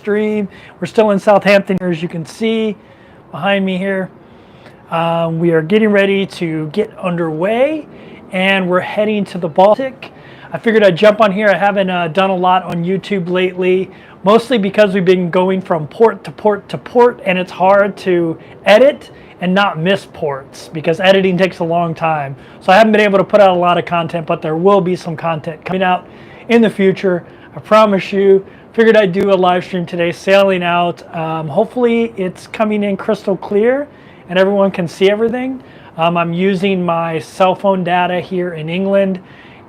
stream. We're still in Southampton here, as you can see behind me here. We are getting ready to get underway, and we're heading to the Baltic. I figured I'd jump on here. I haven't done a lot on YouTube lately, mostly because we've been going from port to port to port, and it's hard to edit and not miss ports because editing takes a long time. So I haven't been able to put out a lot of content, but there will be some content coming out in the future. I promise you. Figured I'd do a live stream today, sailing out. Hopefully it's coming in crystal clear and everyone can see everything. I'm using my cell phone data here in England,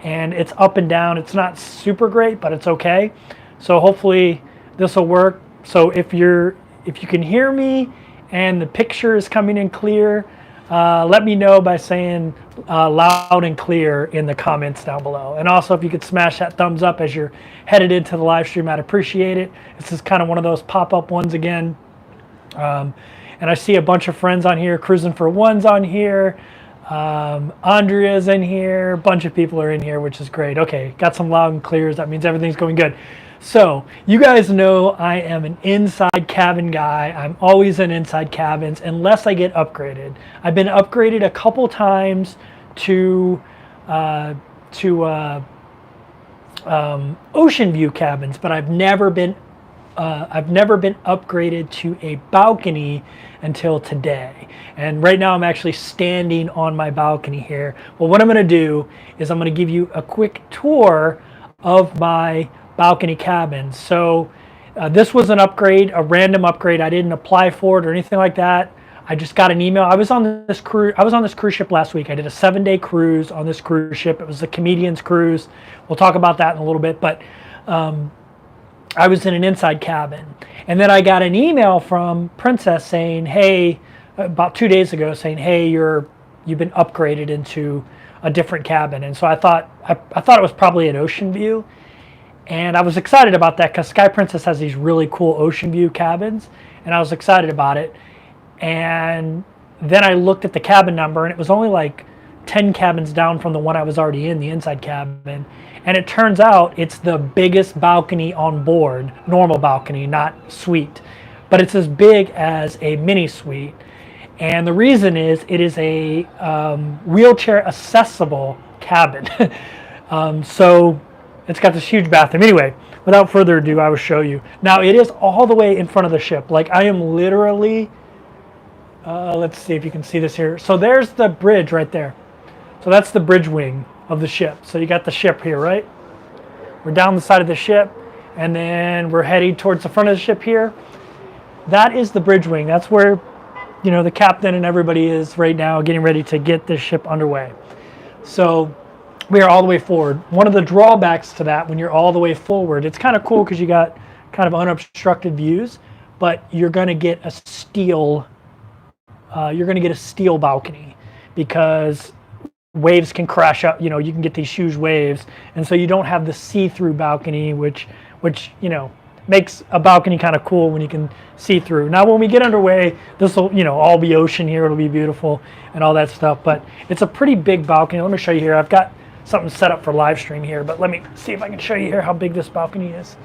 and it's up and down. It's not super great, but it's okay. So hopefully this will work. So if you can hear me and the picture is coming in clear, let me know by saying loud and clear in the comments down below. And also, if you could smash that thumbs up as you're headed into the live stream, I'd appreciate it. This is kind of one of those pop-up ones again. And I see a bunch of friends on here. Cruising for One's on here. Andrea's in here. A bunch of people are in here, which is great. Okay, got some loud and clears. That means everything's going good. So you guys know I am an inside cabin guy. I'm always in inside cabins unless I get upgraded. I've been upgraded a couple times to ocean view cabins, but I've never been upgraded to a balcony until today. And right now I'm actually standing on my balcony here. Well, what I'm going to do is I'm going to give you a quick tour of my balcony cabins. So this was an upgrade, a random upgrade. I didn't apply for it or anything like that. I just got an email. I was on this cruise ship last week. I did a 7-day cruise on this cruise ship. It was the Comedian's Cruise. We'll talk about that in a little bit, but I was in an inside cabin. And then I got an email from Princess saying, hey, about 2 days ago, saying, hey, you've been upgraded into a different cabin. And so I thought it was probably an ocean view. And I was excited about that because Sky Princess has these really cool ocean view cabins, and I was excited about it. And then I looked at the cabin number, and it was only like 10 cabins down from the one I was already in, the inside cabin. And it turns out it's the biggest balcony on board, normal balcony, not suite. But it's as big as a mini suite. And the reason is it is a wheelchair accessible cabin. So it's got this huge bathroom. Anyway, without further ado, I will show you. Now, it is all the way in front of the ship. Like, I am literally, let's see if you can see this here. So there's the bridge right there. So that's the bridge wing of the ship. So you got the ship here, right? We're down the side of the ship, and then we're heading towards the front of the ship here. That is the bridge wing. That's where, the captain and everybody is right now getting ready to get this ship underway. So we are all the way forward. One of the drawbacks to that, when you're all the way forward, it's kind of cool because you got kind of unobstructed views, but you're going to get a steel balcony because waves can crash up. You can get these huge waves, and so you don't have the see-through balcony, which makes a balcony kind of cool when you can see through. Now, when we get underway, this will all be ocean here. It'll be beautiful and all that stuff. But it's a pretty big balcony. Let me show you here. I've got something set up for live stream here, but let me see if I can show you here how big this balcony is.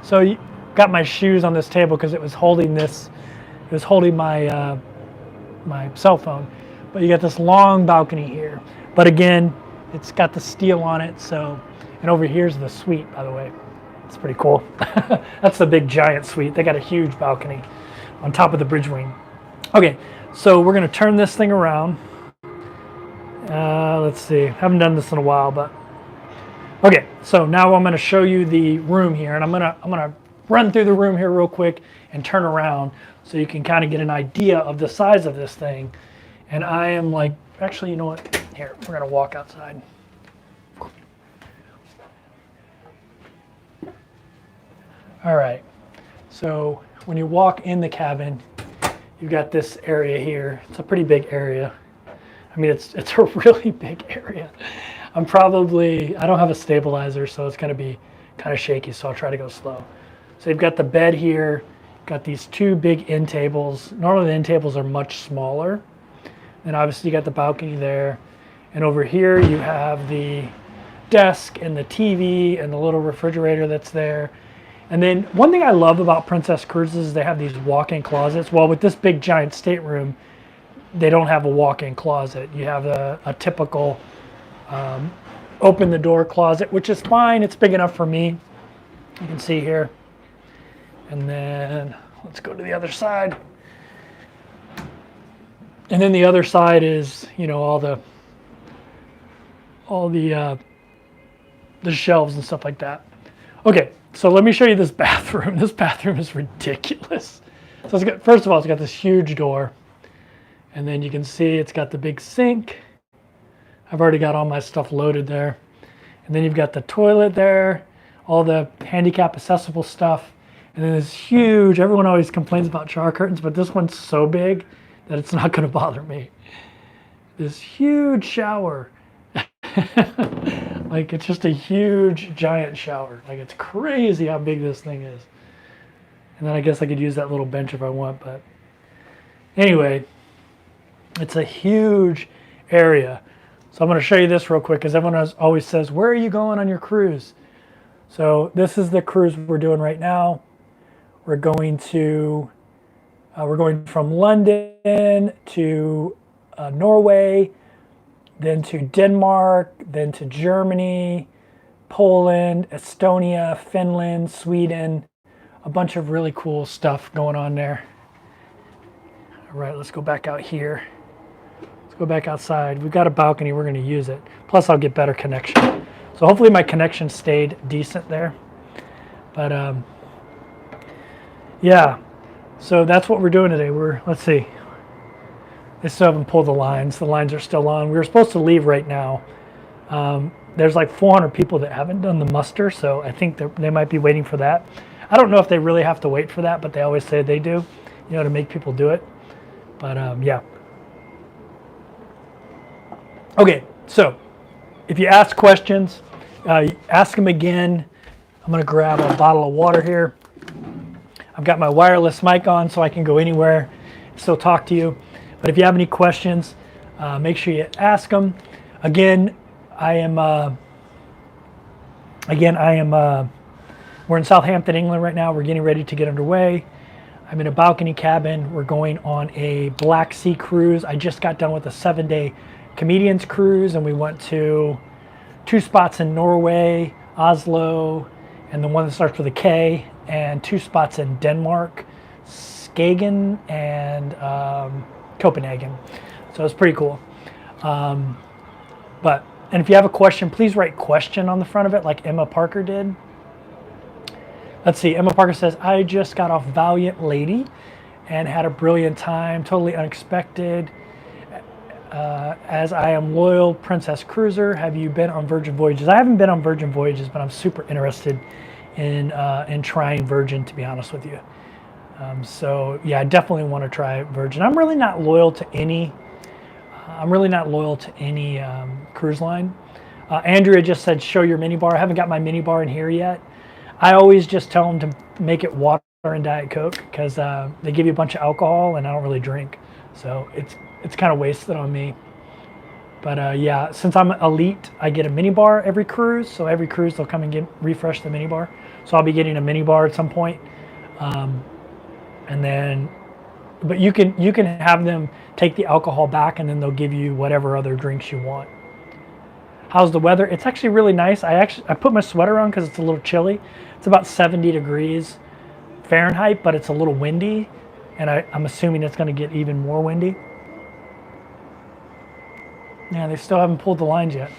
So you got my shoes on this table because it was holding this. It was holding my my cell phone. But you got this long balcony here. But again, it's got the steel on it. So, and over here's the suite, by the way. It's pretty cool. That's the big giant suite. They got a huge balcony on top of the bridge wing. Okay, so we're gonna turn this thing around. Let's see. Haven't done this in a while, but okay. So now I'm gonna show you the room here, and I'm gonna run through the room here real quick and turn around so you can kind of get an idea of the size of this thing. And I am like, actually, you know what? Here, we're gonna walk outside. All right, so when you walk in the cabin, you've got this area here. It's a pretty big area. I mean, it's a really big area. I don't have a stabilizer, so it's gonna be kind of shaky, so I'll try to go slow. So you've got the bed here, got these two big end tables. Normally the end tables are much smaller. And obviously you got the balcony there. And over here you have the desk and the TV and the little refrigerator that's there. And then one thing I love about Princess Cruises is they have these walk-in closets. Well, with this big giant stateroom, they don't have a walk-in closet. You have a typical open the door closet, which is fine. It's big enough for me. You can see here. And then let's go to the other side. And then the other side is, you know, all the shelves and stuff like that. Okay, so let me show you this bathroom. This bathroom is ridiculous. So it's got, first of all, it's got this huge door. And then you can see it's got the big sink. I've already got all my stuff loaded there. And then you've got the toilet there, all the handicap accessible stuff. And then this huge, everyone always complains about shower curtains, but this one's so big that it's not going to bother me. This huge shower. Like, it's just a huge, giant shower. Like, it's crazy how big this thing is. And then I guess I could use that little bench if I want, but anyway, it's a huge area. So I'm going to show you this real quick because everyone always says, where are you going on your cruise? So this is the cruise we're doing right now. We're going from London to Norway, then to Denmark, then to Germany, Poland, Estonia, Finland, Sweden, a bunch of really cool stuff going on there. All right, let's go back out here. Let's go back outside. We've got a balcony, we're gonna use it. Plus I'll get better connection. So hopefully my connection stayed decent there. But yeah, so that's what we're doing today. Let's see. They still haven't pulled the lines. The lines are still on. We were supposed to leave right now. There's like 400 people that haven't done the muster, so I think they might be waiting for that. I don't know if they really have to wait for that, but they always say they do, you know, to make people do it. But yeah. Okay, so if you ask questions, ask them again. I'm gonna grab a bottle of water here. I've got my wireless mic on so I can go anywhere and still talk to you. But if you have any questions, make sure you ask them. Again, we're in Southampton, England right now. We're getting ready to get underway. I'm in a balcony cabin. We're going on a Black Sea cruise. I just got done with a 7-day comedians cruise, and we went to 2 spots in Norway, Oslo, and the one that starts with a K, and 2 spots in Denmark, Skagen, and Copenhagen. So it's pretty cool. And if you have a question, please write question on the front of it like Emma Parker did. Let's see, Emma Parker says, I just got off Valiant Lady and had a brilliant time, totally unexpected. As I am loyal Princess Cruiser, have you been on Virgin Voyages? I haven't been on Virgin Voyages, but I'm super interested in trying Virgin, to be honest with you. So yeah, I definitely want to try Virgin. I'm really not loyal to any cruise line. Andrea just said, show your minibar. I haven't got my minibar in here yet. I always just tell them to make it water and Diet Coke because they give you a bunch of alcohol and I don't really drink. So it's kind of wasted on me. But yeah, since I'm elite, I get a minibar every cruise. So every cruise they'll come and refresh the minibar. So I'll be getting a minibar at some point. And then, but you can have them take the alcohol back and then they'll give you whatever other drinks you want. How's the weather? It's actually really nice. I put my sweater on because it's a little chilly. It's about 70 degrees Fahrenheit, but it's a little windy. And I'm assuming it's going to get even more windy. Yeah, they still haven't pulled the lines yet.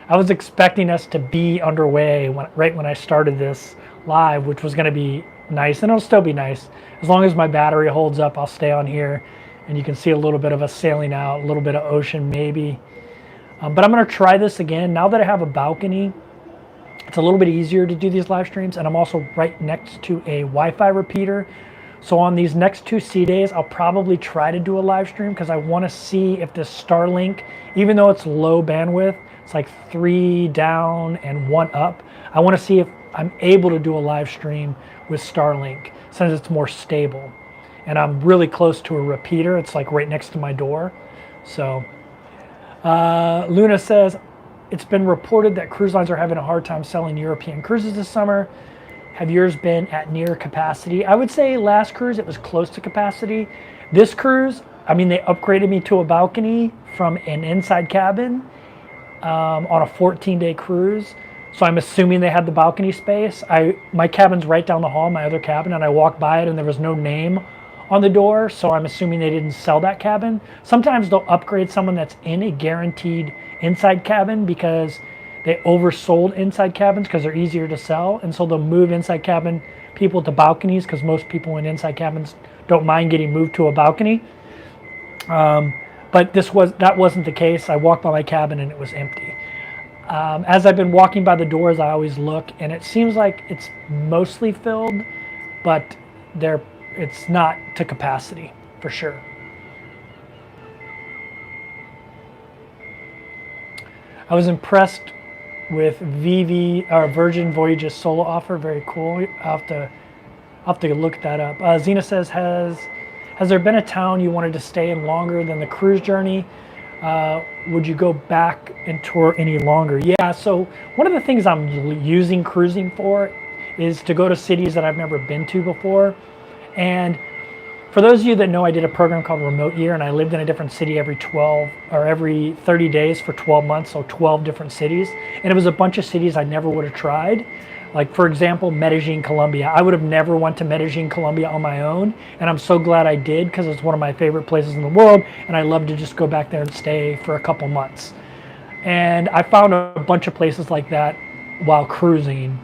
I was expecting us to be underway right when I started this live, which was going to be nice, and it'll still be nice. As long as my battery holds up, I'll stay on here, and you can see a little bit of us sailing out, a little bit of ocean maybe. But I'm going to try this again. Now that I have a balcony, it's a little bit easier to do these live streams, and I'm also right next to a Wi-Fi repeater. So on these next 2 sea days, I'll probably try to do a live stream because I want to see if this Starlink, even though it's low bandwidth, it's like 3 down and 1 up. I want to see if I'm able to do a live stream with Starlink since it's more stable. And I'm really close to a repeater. It's like right next to my door. So Luna says, it's been reported that cruise lines are having a hard time selling European cruises this summer. Have yours been at near capacity? I would say last cruise it was close to capacity. This cruise, I mean, they upgraded me to a balcony from an inside cabin on a 14-day cruise. So I'm assuming they had the balcony space. My cabin's right down the hall, my other cabin, and I walked by it and there was no name on the door, so I'm assuming they didn't sell that cabin. Sometimes they'll upgrade someone that's in a guaranteed inside cabin because they oversold inside cabins because they're easier to sell, and so they'll move inside cabin people to balconies because most people in inside cabins don't mind getting moved to a balcony. But that wasn't the case. I walked by my cabin and it was empty. As I've been walking by the doors, I always look, and it seems like it's mostly filled, but it's not to capacity for sure. I was impressed with Virgin Voyages solo offer. Very cool. I'll have to look that up. Zena says, has there been a town you wanted to stay in longer than the cruise journey? Would you go back and tour any longer? Yeah, so one of the things I'm using cruising for is to go to cities that I've never been to before. And for those of you that know, I did a program called Remote Year, and I lived in a different city every 30 days for 12 months, so 12 different cities. And it was a bunch of cities I never would have tried. Like, for example, Medellin, Colombia. I would have never went to Medellin, Colombia on my own, and I'm so glad I did because it's one of my favorite places in the world, and I love to just go back there and stay for a couple months. And I found a bunch of places like that while cruising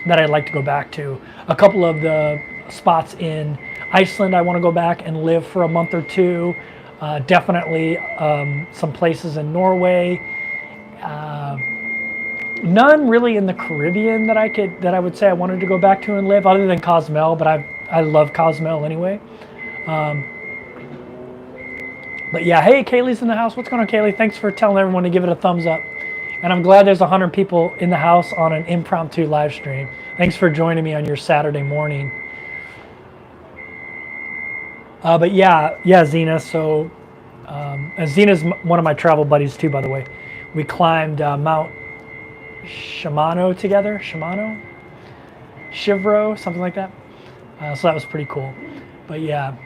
that I'd like to go back to. A couple of the spots in Iceland I want to go back and live for a month or two. Definitely some places in Norway. None really in the Caribbean that I would say I wanted to go back to and live, other than Cozumel, but I love Cozumel anyway. But yeah, hey, Kaylee's in the house. What's going on, Kaylee? Thanks for telling everyone to give it a thumbs up. And I'm glad there's 100 people in the house on an impromptu live stream. Thanks for joining me on your Saturday morning. But yeah, Zena. So Zena's one of my travel buddies too, by the way. We climbed Mount Shimano together. Shivro, something like that. So that was pretty cool. But yeah,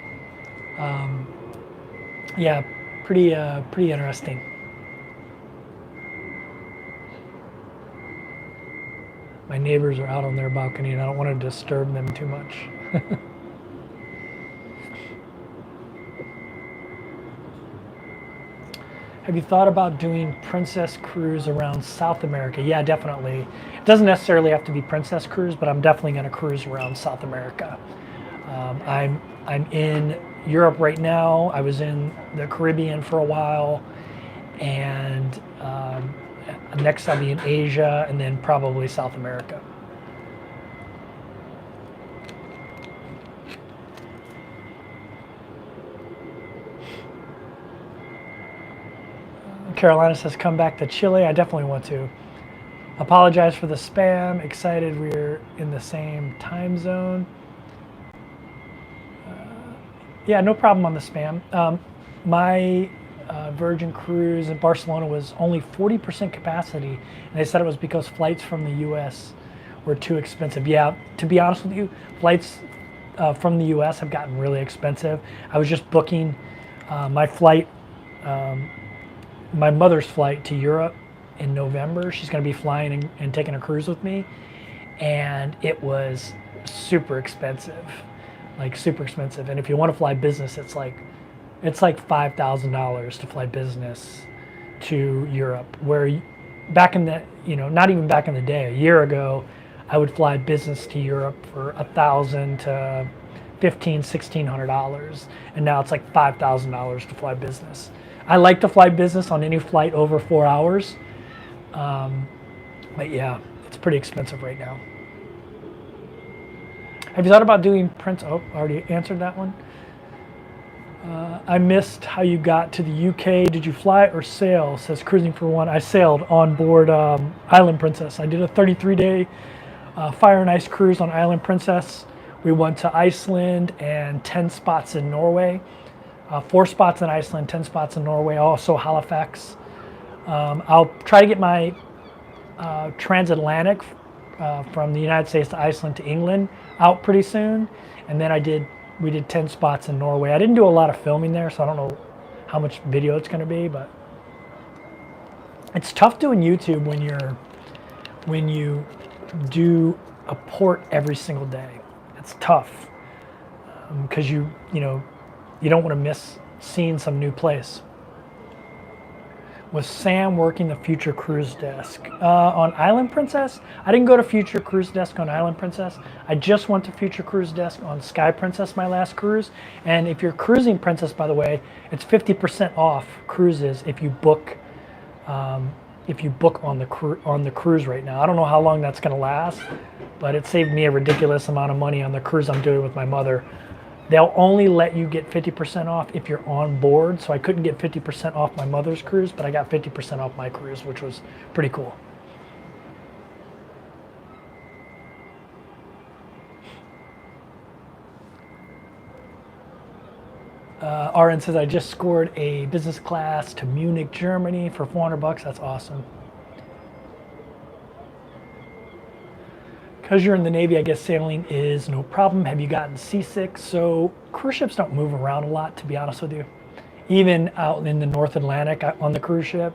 pretty interesting. My neighbors are out on their balcony, and I don't want to disturb them too much. Have you thought about doing Princess Cruise around South America? Yeah, definitely. It doesn't necessarily have to be Princess Cruise, but I'm definitely going to cruise around South America. I'm in Europe right now. I was in the Caribbean for a while, and next I'll be in Asia, and then probably South America. Carolina says, come back to Chile. I definitely want to. Apologize for the spam. Excited we're in the same time zone. Yeah, no problem on the spam. My Virgin cruise in Barcelona was only 40% capacity, and they said it was because flights from the U.S. were too expensive. Yeah, to be honest with you, flights from the U.S. have gotten really expensive. I was just booking my flight, my mother's flight to Europe in November. She's going to be flying and taking a cruise with me, and it was super expensive, like super expensive. And if you want to fly business, it's like $5,000 to fly business to Europe. Where back in the, not even back in the day, a year ago, I would fly business to Europe for $1,000 to $1,600, and now it's like $5,000 to fly business. I like to fly business on any flight over 4 hours, but yeah, it's pretty expensive right now. Have you thought about doing Prince? Oh, already answered that one. I missed how you got to the UK. Did you fly or sail? Says Cruising for One. I sailed on board Island Princess. I did a 33-day fire and ice cruise on Island Princess. We went to Iceland and 10 spots in Norway. 4 spots in Iceland, 10 spots in Norway, also Halifax. I'll try to get my transatlantic from the United States to Iceland to England out pretty soon, and then we did 10 spots in Norway. I didn't do a lot of filming there, so I don't know how much video it's going to be, but it's tough doing YouTube when you do a port every single day. It's tough because you don't want to miss seeing some new place. Was Sam working the Future Cruise Desk on Island Princess? I didn't go to Future Cruise Desk on Island Princess. I just went to Future Cruise Desk on Sky Princess, my last cruise. And if you're cruising Princess, by the way, it's 50% off cruises if you book on the cruise right now. I don't know how long that's going to last, but it saved me a ridiculous amount of money on the cruise I'm doing with my mother. They'll only let you get 50% off if you're on board, so I couldn't get 50% off my mother's cruise, but I got 50% off my cruise, which was pretty cool. RN says, I just scored a business class to Munich, Germany for $400. That's awesome. Because you're in the Navy, I guess sailing is no problem. Have you gotten seasick? So cruise ships don't move around a lot, to be honest with you. Even out in the North Atlantic on the cruise ship,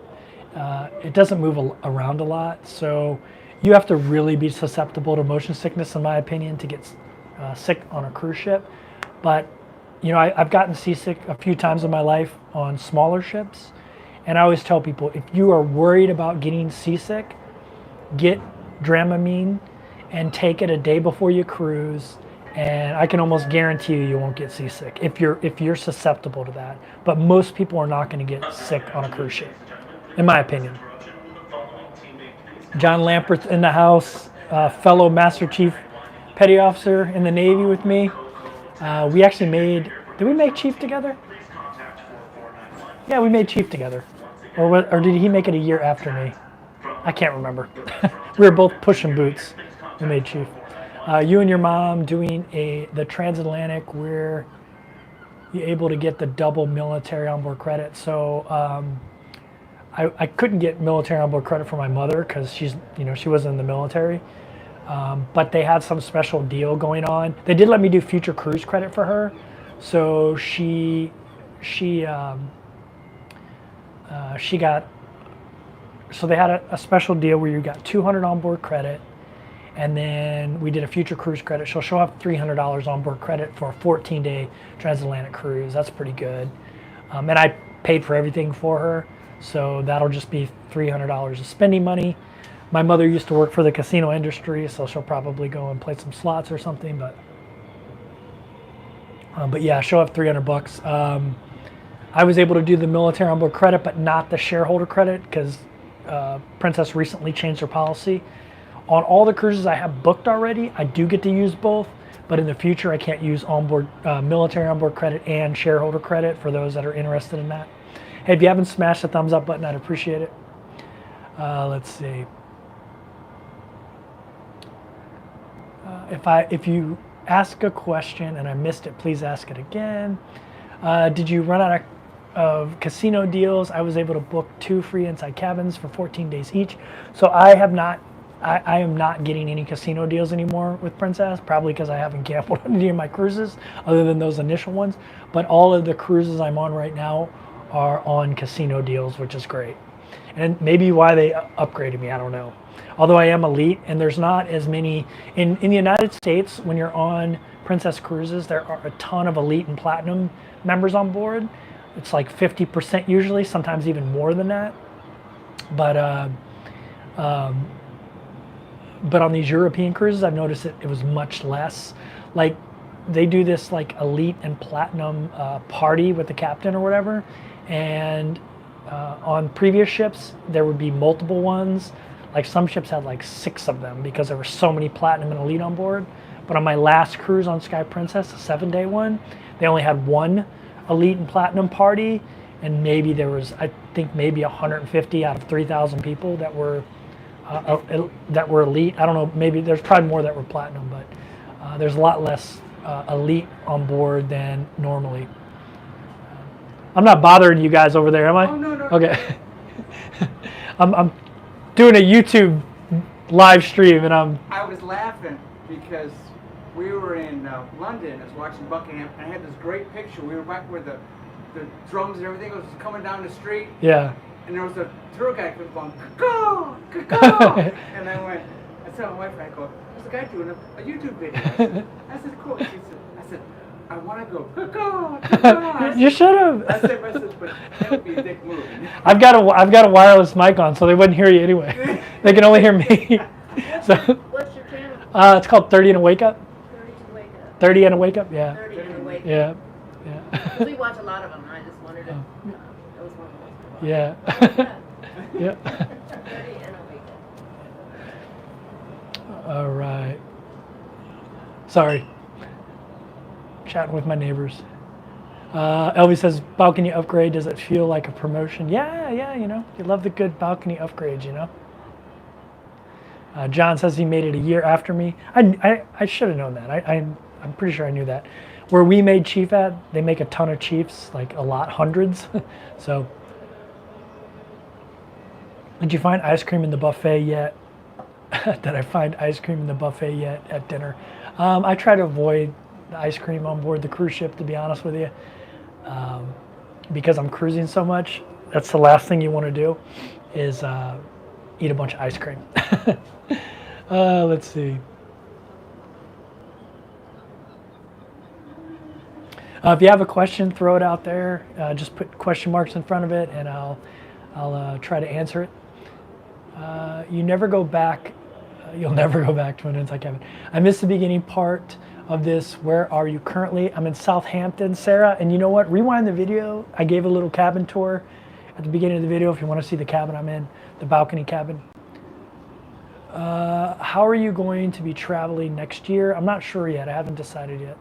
it doesn't move around a lot. So you have to really be susceptible to motion sickness, in my opinion, to get sick on a cruise ship. But I've gotten seasick a few times in my life on smaller ships. And I always tell people, if you are worried about getting seasick, get Dramamine and take it a day before you cruise, and I can almost guarantee you won't get seasick if you're susceptible to that. But most people are not going to get sick on a cruise ship, in my opinion. John Lampert's in the house, fellow Master Chief Petty Officer in the Navy with me. We actually did we make Chief together? Yeah, we made Chief together. Or did he make it a year after me? I can't remember. We were both pushing boots. We made Chief. You and your mom doing the transatlantic where you're able to get the double military onboard credit. So I couldn't get military onboard credit for my mother because she wasn't in the military. But they had some special deal going on. They did let me do future cruise credit for her. So she got, so they had a special deal where you got 200 onboard credit, and then we did a future cruise credit. So she'll have $300 onboard credit for a 14-day transatlantic cruise. That's pretty good. And I paid for everything for her, so that'll just be $300 of spending money. My mother used to work for the casino industry, so she'll probably go and play some slots or something. But yeah, she'll have $300. I was able to do the military onboard credit, but not the shareholder credit because Princess recently changed her policy. On all the cruises I have booked already, I do get to use both, but in the future I can't use military onboard credit and shareholder credit for those that are interested in that. Hey, if you haven't smashed the thumbs up button, I'd appreciate it. Let's see. If you ask a question and I missed it, please ask it again. Did you run out of casino deals? I was able to book 2 free inside cabins for 14 days each. So I am not getting any casino deals anymore with Princess, probably because I haven't gambled on any of my cruises other than those initial ones. But all of the cruises I'm on right now are on casino deals, which is great. And maybe why they upgraded me, I don't know. Although I am elite, and there's not as many in the United States. When you're on Princess cruises, there are a ton of elite and platinum members on board. It's like 50% usually, sometimes even more than that. But on these European cruises, I've noticed it was much less. Like they do this like elite and platinum party with the captain or whatever, and on previous ships there would be multiple ones. Like some ships had like 6 of them because there were so many platinum and elite on board. But on my last cruise on Sky Princess, the 7-day one, they only had 1 elite and platinum party, and maybe there was, I think, maybe 150 out of 3,000 people that were elite. I don't know, maybe there's probably more that were platinum, but there's a lot less elite on board than normally. I'm not bothering you guys over there, am I? Oh, no. Okay. I'm doing a YouTube live stream, and I was laughing because we were in London. I was watching Buckingham, and I had this great picture. We were back where the drums and everything was coming down the street. Yeah. And there was a tour guy going, caw, caw. And I saw my wife, and I go, there's a guy doing a YouTube video. I said, cool. I said, I want to go, caw. You should have. I said, but that would be a dick move. I've got a wireless mic on, so they wouldn't hear you anyway. They can only hear me. So, what's your channel? It's called 30 and a Wake Up. 30 to Wake Up. 30 and a Wake Up, yeah. 30 and a Wake Up. Yeah. Yeah. We watch a lot of them. I just wondered if that was one of the ones. Yeah. Yeah. 30 and a Wake Up. All right. Sorry. Chatting with my neighbors. Elvis says, balcony upgrade, does it feel like a promotion? Yeah, you know, you love the good balcony upgrades, you know. John says he made it a year after me. I should have known that. I'm pretty sure I knew that. Where we made Chief at, they make a ton of Chiefs, like a lot, hundreds. So, did you find ice cream in the buffet yet? Did I find ice cream in the buffet yet at dinner? I try to avoid the ice cream on board the cruise ship, to be honest with you. Because I'm cruising so much, that's the last thing you want to do is eat a bunch of ice cream. Let's see. If you have a question, throw it out there. Just put question marks in front of it, and I'll try to answer it. You never go back. You'll never go back to an inside cabin. I missed the beginning part of this. Where are you currently? I'm in Southampton, Sarah. And you know what? Rewind the video. I gave a little cabin tour at the beginning of the video if you want to see the cabin I'm in, the balcony cabin. How are you going to be traveling next year? I'm not sure yet. I haven't decided yet.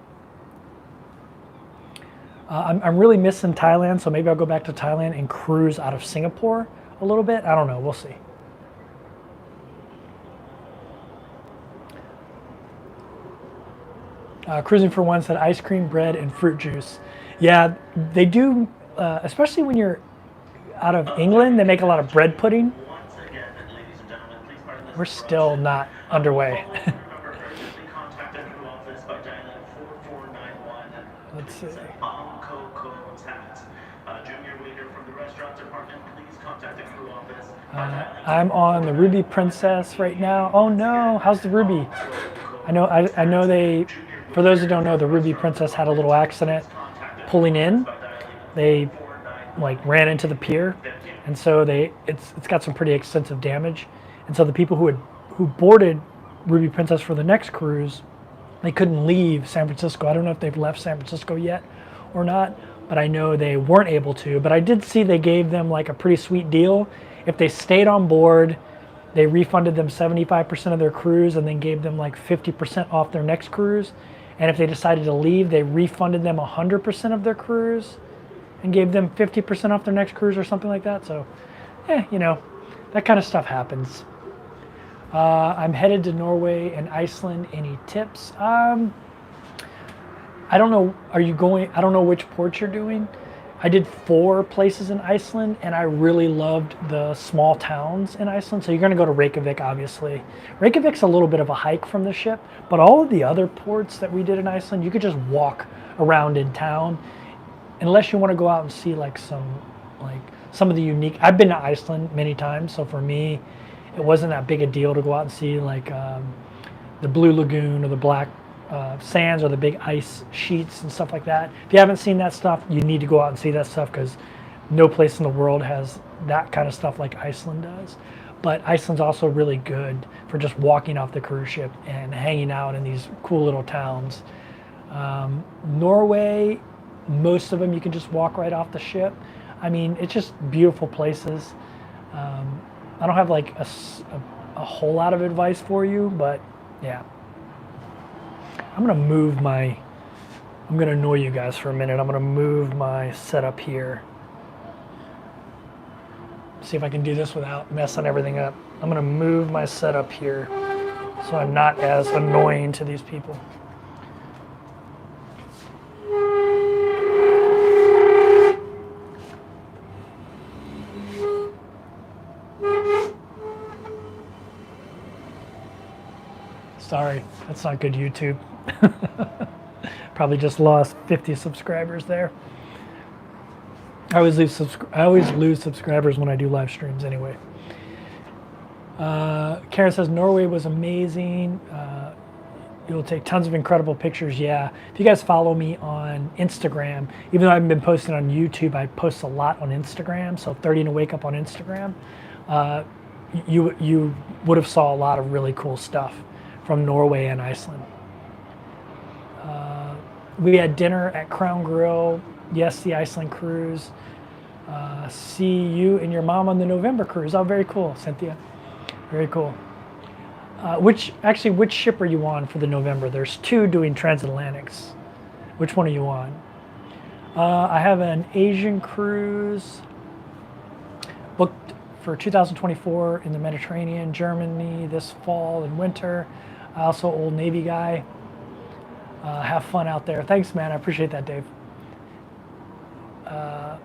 I'm really missing Thailand, so maybe I'll go back to Thailand and cruise out of Singapore a little bit. I don't know. We'll see. Cruising for One said ice cream, bread, and fruit juice. Yeah, they do, especially when you're out of England, they make a lot of bread pudding. We're still not underway. Let's see. I'm on the Ruby Princess right now. Oh no, how's the Ruby? I know they, for those who don't know, the Ruby Princess had a little accident pulling in. They like ran into the pier, and so it's got some pretty extensive damage. And so the people who boarded Ruby Princess for the next cruise, they couldn't leave San Francisco. I don't know if they've left San Francisco yet or not, but I know they weren't able to. But I did see they gave them like a pretty sweet deal. If they stayed on board, they refunded them 75% of their cruise and then gave them like 50% off their next cruise. And if they decided to leave, they refunded them 100% of their cruise and gave them 50% off their next cruise or something like that. So, you know, that kind of stuff happens. I'm headed to Norway and Iceland. Any tips? I don't know. Are you going? I don't know which ports you're doing. I did 4 places in Iceland, and I really loved the small towns in Iceland. So you're going to go to Reykjavik, obviously. Reykjavik's a little bit of a hike from the ship, but all of the other ports that we did in Iceland, you could just walk around in town, unless you want to go out and see like some of the unique. I've been to Iceland many times, so for me, it wasn't that big a deal to go out and see like the Blue Lagoon or the Black sands or the big ice sheets and stuff like that. If you haven't seen that stuff, you need to go out and see that stuff because no place in the world has that kind of stuff like Iceland does. But Iceland's also really good for just walking off the cruise ship and hanging out in these cool little towns. Norway, most of them you can just walk right off the ship. I mean, it's just beautiful places. I don't have like a whole lot of advice for you, but yeah. I'm gonna annoy you guys for a minute. I'm gonna move my setup here. See if I can do this without messing everything up. I'm gonna move my setup here so I'm not as annoying to these people. Sorry, that's not good YouTube. Probably just lost 50 subscribers there. I always lose subscribers when I do live streams anyway. Karen says Norway was amazing. You'll take tons of incredible pictures. Yeah. If you guys follow me on Instagram, even though I haven't been posting on YouTube, I post a lot on Instagram. So 30 to Wake Up on Instagram, you would have saw a lot of really cool stuff from Norway and Iceland. We had dinner at Crown Grill. Yes, the Iceland cruise. See you and your mom on the November cruise. Oh, very cool, Cynthia. Very cool. Which ship are you on for the November? There's 2 doing transatlantics. Which one are you on? I have an Asian cruise booked for 2024 in the Mediterranean, Germany this fall and winter. Also Old Navy guy. Have fun out there. Thanks, man. I appreciate that, Dave.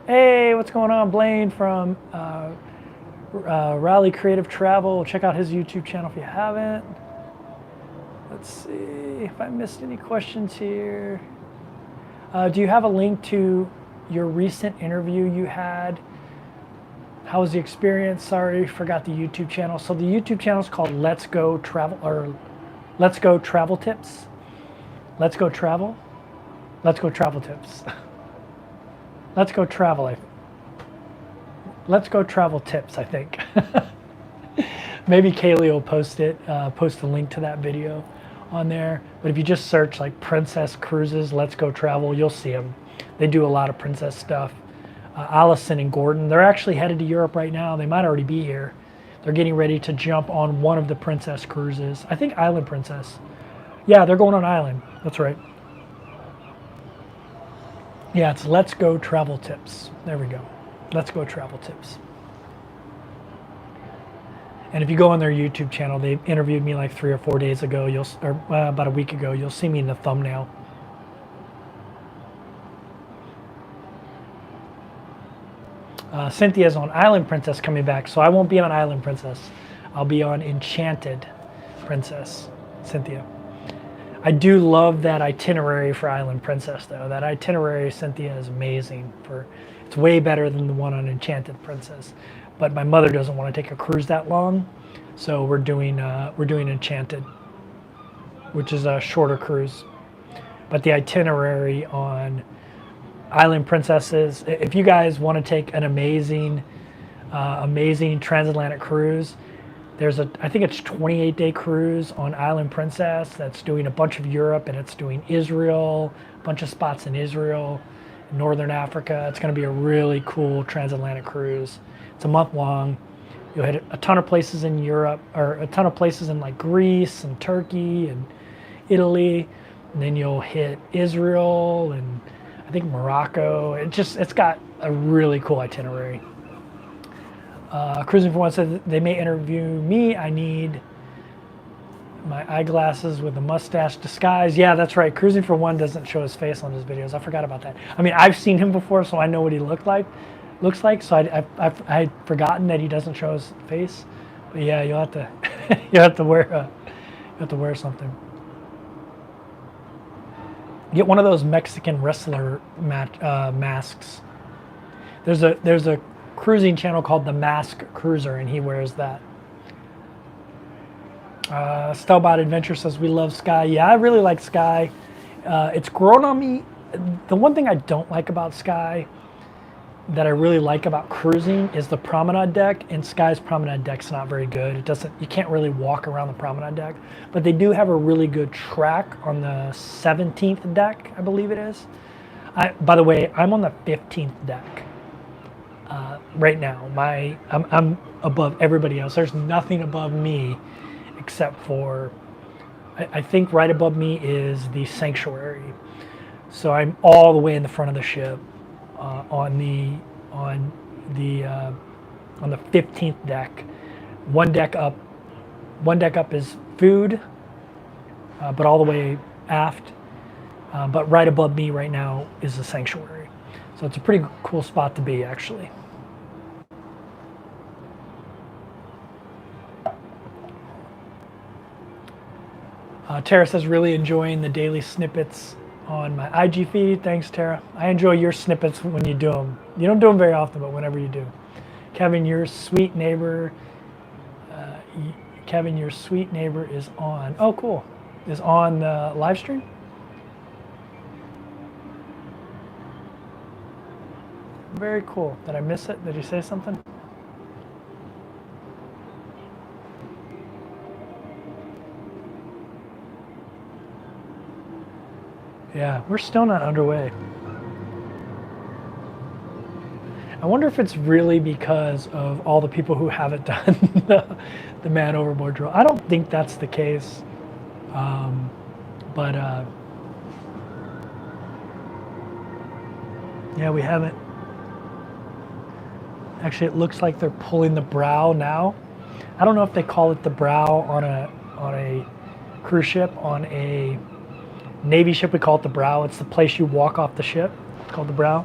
Hey, what's going on? Blaine from Raleigh Creative Travel. Check out his YouTube channel if you haven't. Let's see if I missed any questions here. Do you have a link to your recent interview you had? How was the experience? Sorry, forgot the YouTube channel. So the YouTube channel is called Let's Go Travel, or Let's Go Travel Tips. Let's Go Travel. Let's Go Travel Tips. Let's Go Travel. Let's Go Travel Tips, I think. Maybe Kaylee will post a link to that video on there. But if you just search like Princess Cruises, Let's Go Travel, you'll see them. They do a lot of princess stuff. Allison and Gordon, they're actually headed to Europe right now. They might already be here. They're getting ready to jump on one of the princess cruises. I think Island Princess. Yeah, they're going on Island. That's right. Yeah, it's Let's Go Travel Tips. There we go. Let's Go Travel Tips. And if you go on their YouTube channel, they interviewed me like 3 or 4 days ago, about a week ago. You'll see me in the thumbnail. Cynthia's on Island Princess coming back, so I won't be on Island Princess. I'll be on Enchanted Princess, Cynthia. I do love that itinerary for Island Princess, though. That itinerary, Cynthia, is amazing. It's way better than the one on Enchanted Princess. But my mother doesn't want to take a cruise that long, so we're doing Enchanted, which is a shorter cruise. But the itinerary on Island Princesses, if you guys want to take an amazing transatlantic cruise, I think it's 28-day cruise on Island Princess that's doing a bunch of Europe, and it's doing Israel, a bunch of spots in Israel, Northern Africa. It's going to be a really cool transatlantic cruise. It's a month long. You'll hit a ton of places in Europe, or a ton of places in like Greece and Turkey and Italy, and then you'll hit Israel and I think Morocco. It's got a really cool itinerary. Cruising for One said they may interview me. I need my eyeglasses with a mustache disguise. Yeah, that's right. Cruising for One doesn't show his face on his videos. I forgot about that. I mean, I've seen him before, so I know what he looks like. So I'd forgotten that he doesn't show his face. But yeah, you'll have to wear something. Get one of those Mexican wrestler masks. There's a cruising channel called The Mask Cruiser, and he wears that. Stelbot Adventure says we love Sky. Yeah, I really like Sky. It's grown on me. The one thing I don't like about Sky that I really like about cruising is the promenade deck, and Sky's promenade deck's not very good. You can't really walk around the promenade deck, but they do have a really good track on the 17th deck, I believe it is. By the way, I'm on the 15th deck right now. I'm above everybody else. There's nothing above me except for, I think right above me is the sanctuary. So I'm all the way in the front of the ship. On the 15th deck. One deck up is food, but all the way aft. But right above me right now is the sanctuary. So it's a pretty cool spot to be, actually. Tara says, really enjoying the daily snippets on my IG feed. Thanks, Tara. I enjoy your snippets when you do them. You don't do them very often, but whenever you do. Kevin, your sweet neighbor. Kevin, your sweet neighbor is on. Oh, cool. Is on the live stream. Very cool. Did I miss it? Did you say something? Yeah, we're still not underway. I wonder if it's really because of all the people who haven't done the man overboard drill. I don't think that's the case. But yeah, we haven't. Actually, it looks like they're pulling the brow now. I don't know if they call it the brow on a cruise ship. On a Navy ship, we call it the brow. It's the place you walk off the ship. It's called the brow.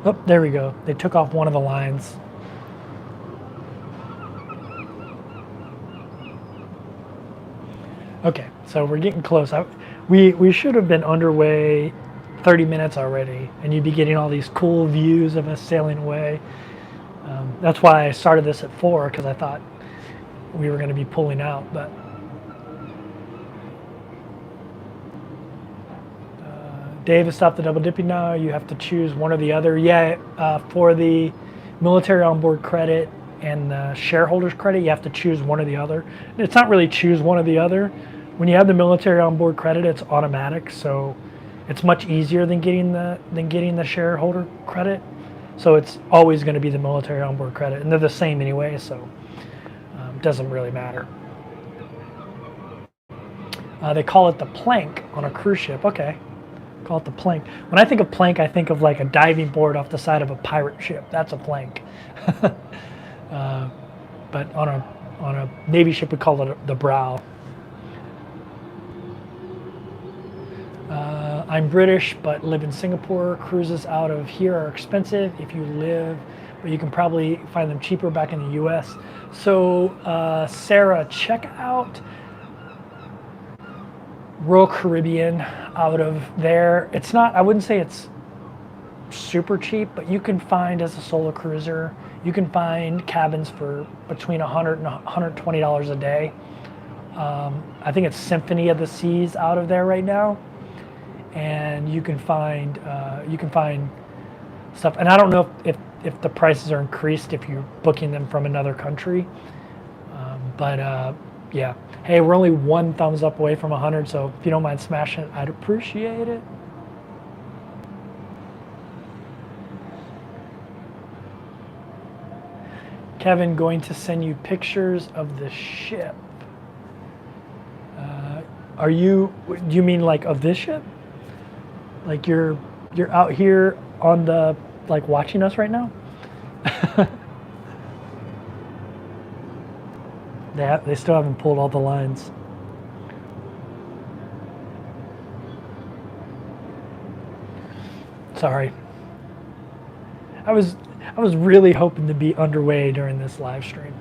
Oh, there we go. They took off one of the lines. Okay, so we're getting close. We should have been underway 30 minutes already, and you'd be getting all these cool views of us sailing away. That's why I started this at 4, because I thought we were going to be pulling out. But Dave has stopped the double dipping now. You have to choose one or the other. Yeah, for the military onboard credit and the shareholders credit, you have to choose one or the other. It's not really choose one or the other. When you have the military onboard credit, it's automatic, so it's much easier than getting the shareholder credit. So it's always going to be the military onboard credit, and they're the same anyway, so it doesn't really matter. They call it the plank on a cruise ship. Okay, call it the plank. When I think of plank, I think of like a diving board off the side of a pirate ship. That's a plank. But on a Navy ship, we call it the brow. I'm British, but live in Singapore. Cruises out of here are expensive if you live, but you can probably find them cheaper back in the U.S. So, Sarah, check out Royal Caribbean out of there. It's not, I wouldn't say it's super cheap, but you can find, as a solo cruiser, you can find cabins for between $100 and $120 a day. I think it's Symphony of the Seas out of there right now. And you can find stuff, and I don't know if the prices are increased if you're booking them from another country, but yeah. Hey, we're only 1 thumbs up away from 100, so if you don't mind smashing it, I'd appreciate it. Kevin, going to send you pictures of the ship. Do you mean like of this ship? Like you're out here on the, like, watching us right now? They still haven't pulled all the lines. Sorry. I was really hoping to be underway during this live stream.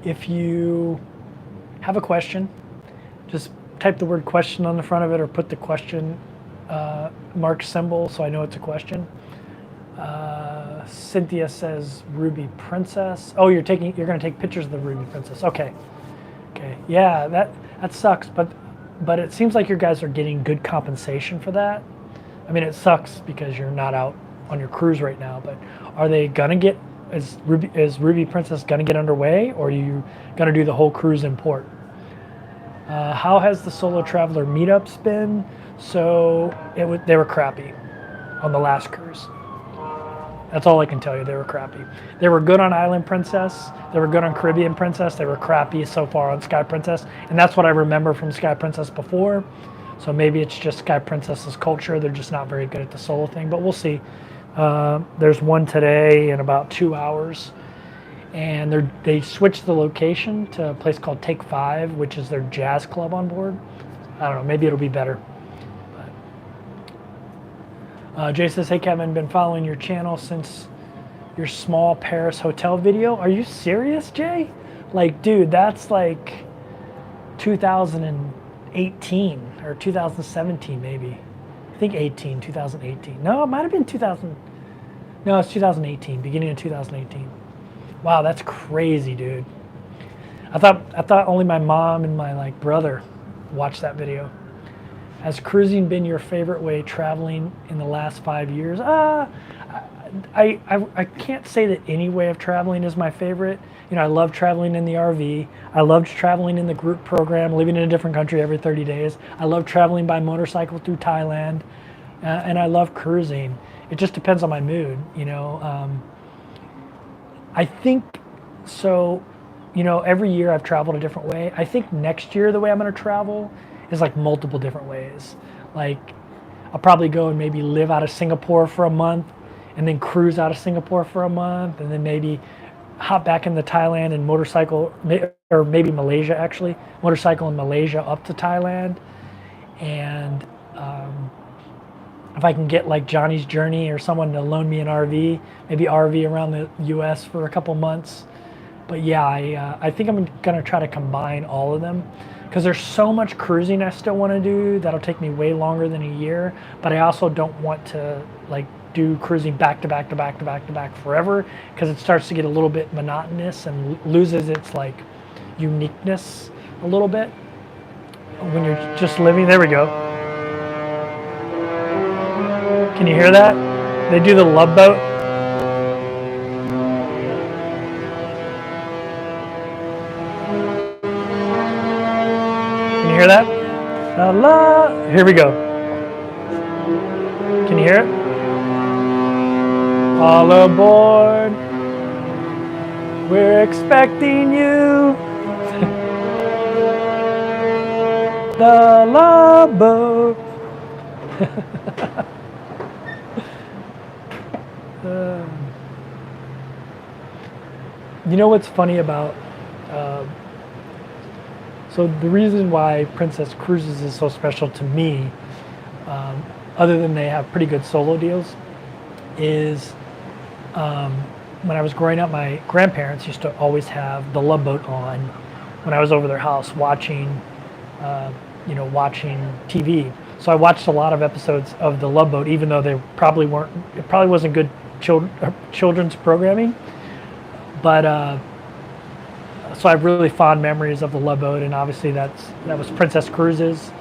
If you have a question, just type the word question on the front of it, or put the question mark symbol so I know it's a question. Cynthia says Ruby Princess. Oh, you're going to take pictures of the Ruby Princess. Okay. Yeah, that sucks, but it seems like your guys are getting good compensation for that. I mean, it sucks because you're not out on your cruise right now, but are they gonna get? Is Ruby Princess going to get underway, or are you going to do the whole cruise in port? How has the solo traveler meetups been? So they were crappy on the last cruise. That's all I can tell you. They were crappy. They were good on Island Princess. They were good on Caribbean Princess. They were crappy so far on Sky Princess. And that's what I remember from Sky Princess before. So maybe it's just Sky Princess's culture. They're just not very good at the solo thing, but we'll see. There's one today in about 2 hours, and they switched the location to a place called Take 5, which is their jazz club on board. I don't know, maybe it'll be better. But Jay says, hey Kevin, been following your channel since your small Paris hotel video. Are you serious, Jay? Like, dude, that's like 2018 or 2017 maybe. I think 2018. No, it might have been 2000. No, it's 2018, beginning of 2018. Wow, that's crazy, dude. I thought only my mom and my like brother watched that video. Has cruising been your favorite way traveling in the last 5 years? I can't say that any way of traveling is my favorite. You know, I love traveling in the RV. I loved traveling in the group program, living in a different country every 30 days. I love traveling by motorcycle through Thailand, and I love cruising. It just depends on my mood, you know. I think so. You know, every year I've traveled a different way. I think next year the way I'm going to travel is like multiple different ways. Like I'll probably go and maybe live out of Singapore for a month and then cruise out of Singapore for a month and then maybe hop back into Thailand and motorcycle, or maybe Malaysia actually, motorcycle in Malaysia up to Thailand. And if I can get like Johnny's Journey or someone to loan me an RV, maybe RV around the US for a couple months. But yeah, I think I'm gonna try to combine all of them because there's so much cruising I still want to do that'll take me way longer than a year. But I also don't want to like do cruising back to back to back to back to back forever because it starts to get a little bit monotonous and loses its like uniqueness a little bit when you're just living. There we go. Can you hear that? They do the Love Boat. Hear that? Here we go. Can you hear it? All aboard. We're expecting you. The Love Boat. You know what's funny about so the reason why Princess Cruises is so special to me, other than they have pretty good solo deals, is when I was growing up, my grandparents used to always have the Love Boat on when I was over their house watching, watching TV. So I watched a lot of episodes of the Love Boat, even though they probably weren't. It probably wasn't good children's programming, but. So I have really fond memories of the Love Boat, and obviously that was Princess Cruises.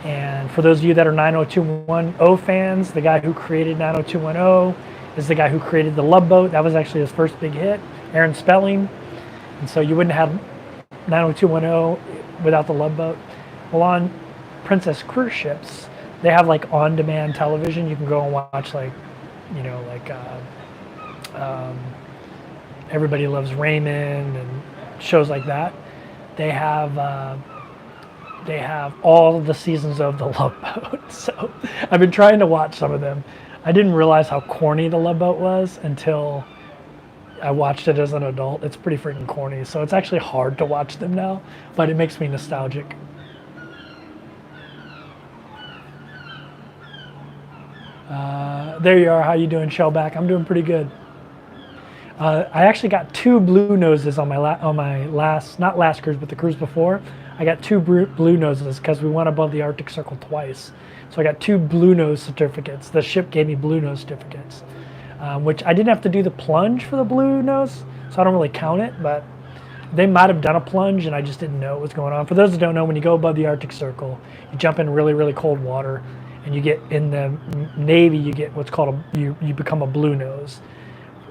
And for those of you that are 90210 fans, the guy who created 90210 is the guy who created the Love Boat. That was actually his first big hit, Aaron Spelling. And so you wouldn't have 90210 without the Love Boat. Well, on Princess cruise ships, they have like on-demand television. You can go and watch Everybody Loves Raymond and shows like that. They have all of the seasons of the Love Boat. So I've been trying to watch some of them. I didn't realize how corny the Love Boat was until I watched it as an adult. It's pretty freaking corny. So it's actually hard to watch them now, but it makes me nostalgic. There you are. How you doing, Shellback? I'm doing pretty good. I actually got 2 blue noses on my last, not last cruise, but the cruise before. I got 2 blue noses because we went above the Arctic Circle twice. So I got 2 blue nose certificates. The ship gave me blue nose certificates, which I didn't have to do the plunge for the blue nose, so I don't really count it, but they might have done a plunge and I just didn't know what was going on. For those that don't know, when you go above the Arctic Circle, you jump in really, really cold water, and you get in the Navy, you get what's called you become a blue nose.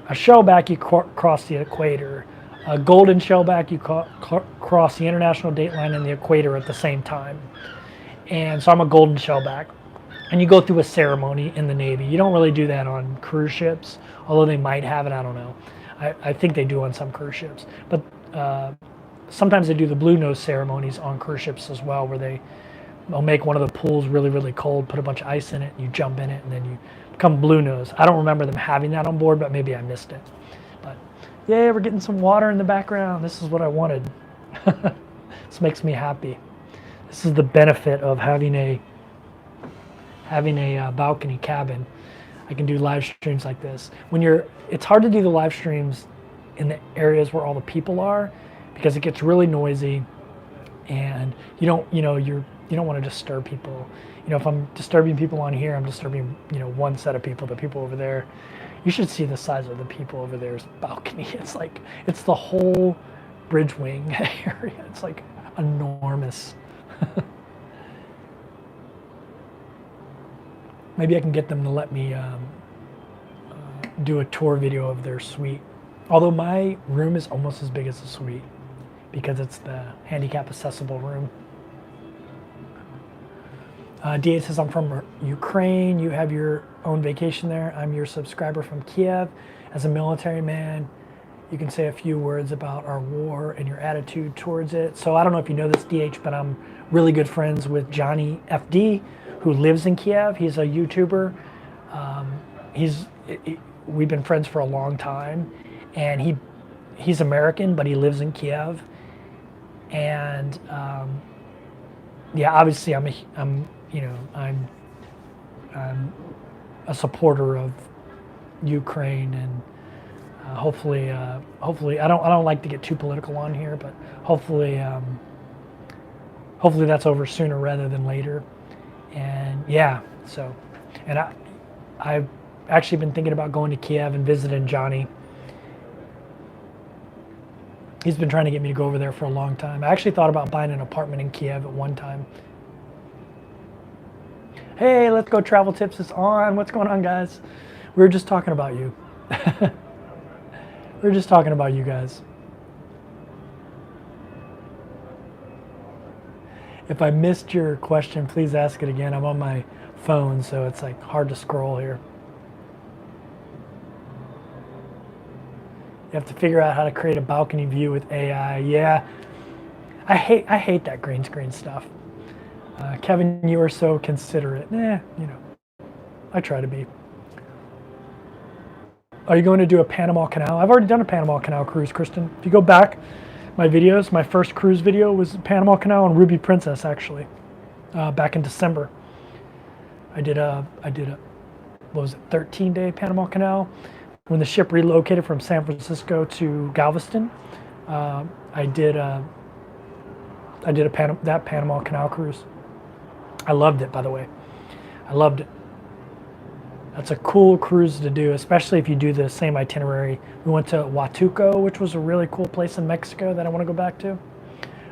A shellback, you cross the equator. A golden shellback, you cross the international date line and the equator at the same time. And so I'm a golden shellback. And you go through a ceremony in the Navy. You don't really do that on cruise ships, although they might have it, I don't know. I think they do on some cruise ships. But sometimes they do the blue nose ceremonies on cruise ships as well, where they'll make one of the pools really, really cold, put a bunch of ice in it, and you jump in it, and then you become blue nose. I don't remember them having that on board, but maybe I missed it. But yeah, we're getting some water in the background. This is what I wanted. This makes me happy. This is the benefit of having a balcony cabin. I can do live streams like this. It's hard to do the live streams in the areas where all the people are, because it gets really noisy, and you don't want to disturb people. If I'm disturbing people on here, I'm disturbing one set of people. The people over there, you should see the size of the people over there's balcony. It's the whole bridge wing area. It's like enormous. Maybe I can get them to let me do a tour video of their suite. Although my room is almost as big as the suite, because it's the handicap accessible room. D8 says, I'm from Ukraine. You have your own vacation there. I'm your subscriber from Kiev. As a military man, you can say a few words about our war and your attitude towards it. So I don't know if you know this, DH, but I'm really good friends with Johnny FD, who lives in Kiev. He's a YouTuber. We've been friends for a long time, and he's American, but he lives in Kiev. And yeah, obviously I'm a supporter of Ukraine, and hopefully I don't like to get too political on here, but hopefully that's over sooner rather than later. And yeah, so, and I've actually been thinking about going to Kiev and visiting Johnny. He's been trying to get me to go over there for a long time. I actually thought about buying an apartment in Kiev at one time. Hey, Let's Go Travel Tips is on. What's going on, guys? We were just talking about you. We were just talking about you guys. If I missed your question, please ask it again. I'm on my phone, so it's like hard to scroll here. You have to figure out how to create a balcony view with AI. Yeah, I hate that green screen stuff. Kevin, you are so considerate. I try to be. Are you going to do a Panama Canal? I've already done a Panama Canal cruise, Kristen. If you go back, my videos, my first cruise video was Panama Canal and Ruby Princess, actually, back in December. I did a what was it, 13-day Panama Canal. When the ship relocated from San Francisco to Galveston, I did that Panama Canal cruise. I loved it, by the way. I loved it. That's a cool cruise to do, especially if you do the same itinerary. We went to Huatuco, which was a really cool place in Mexico that I want to go back to.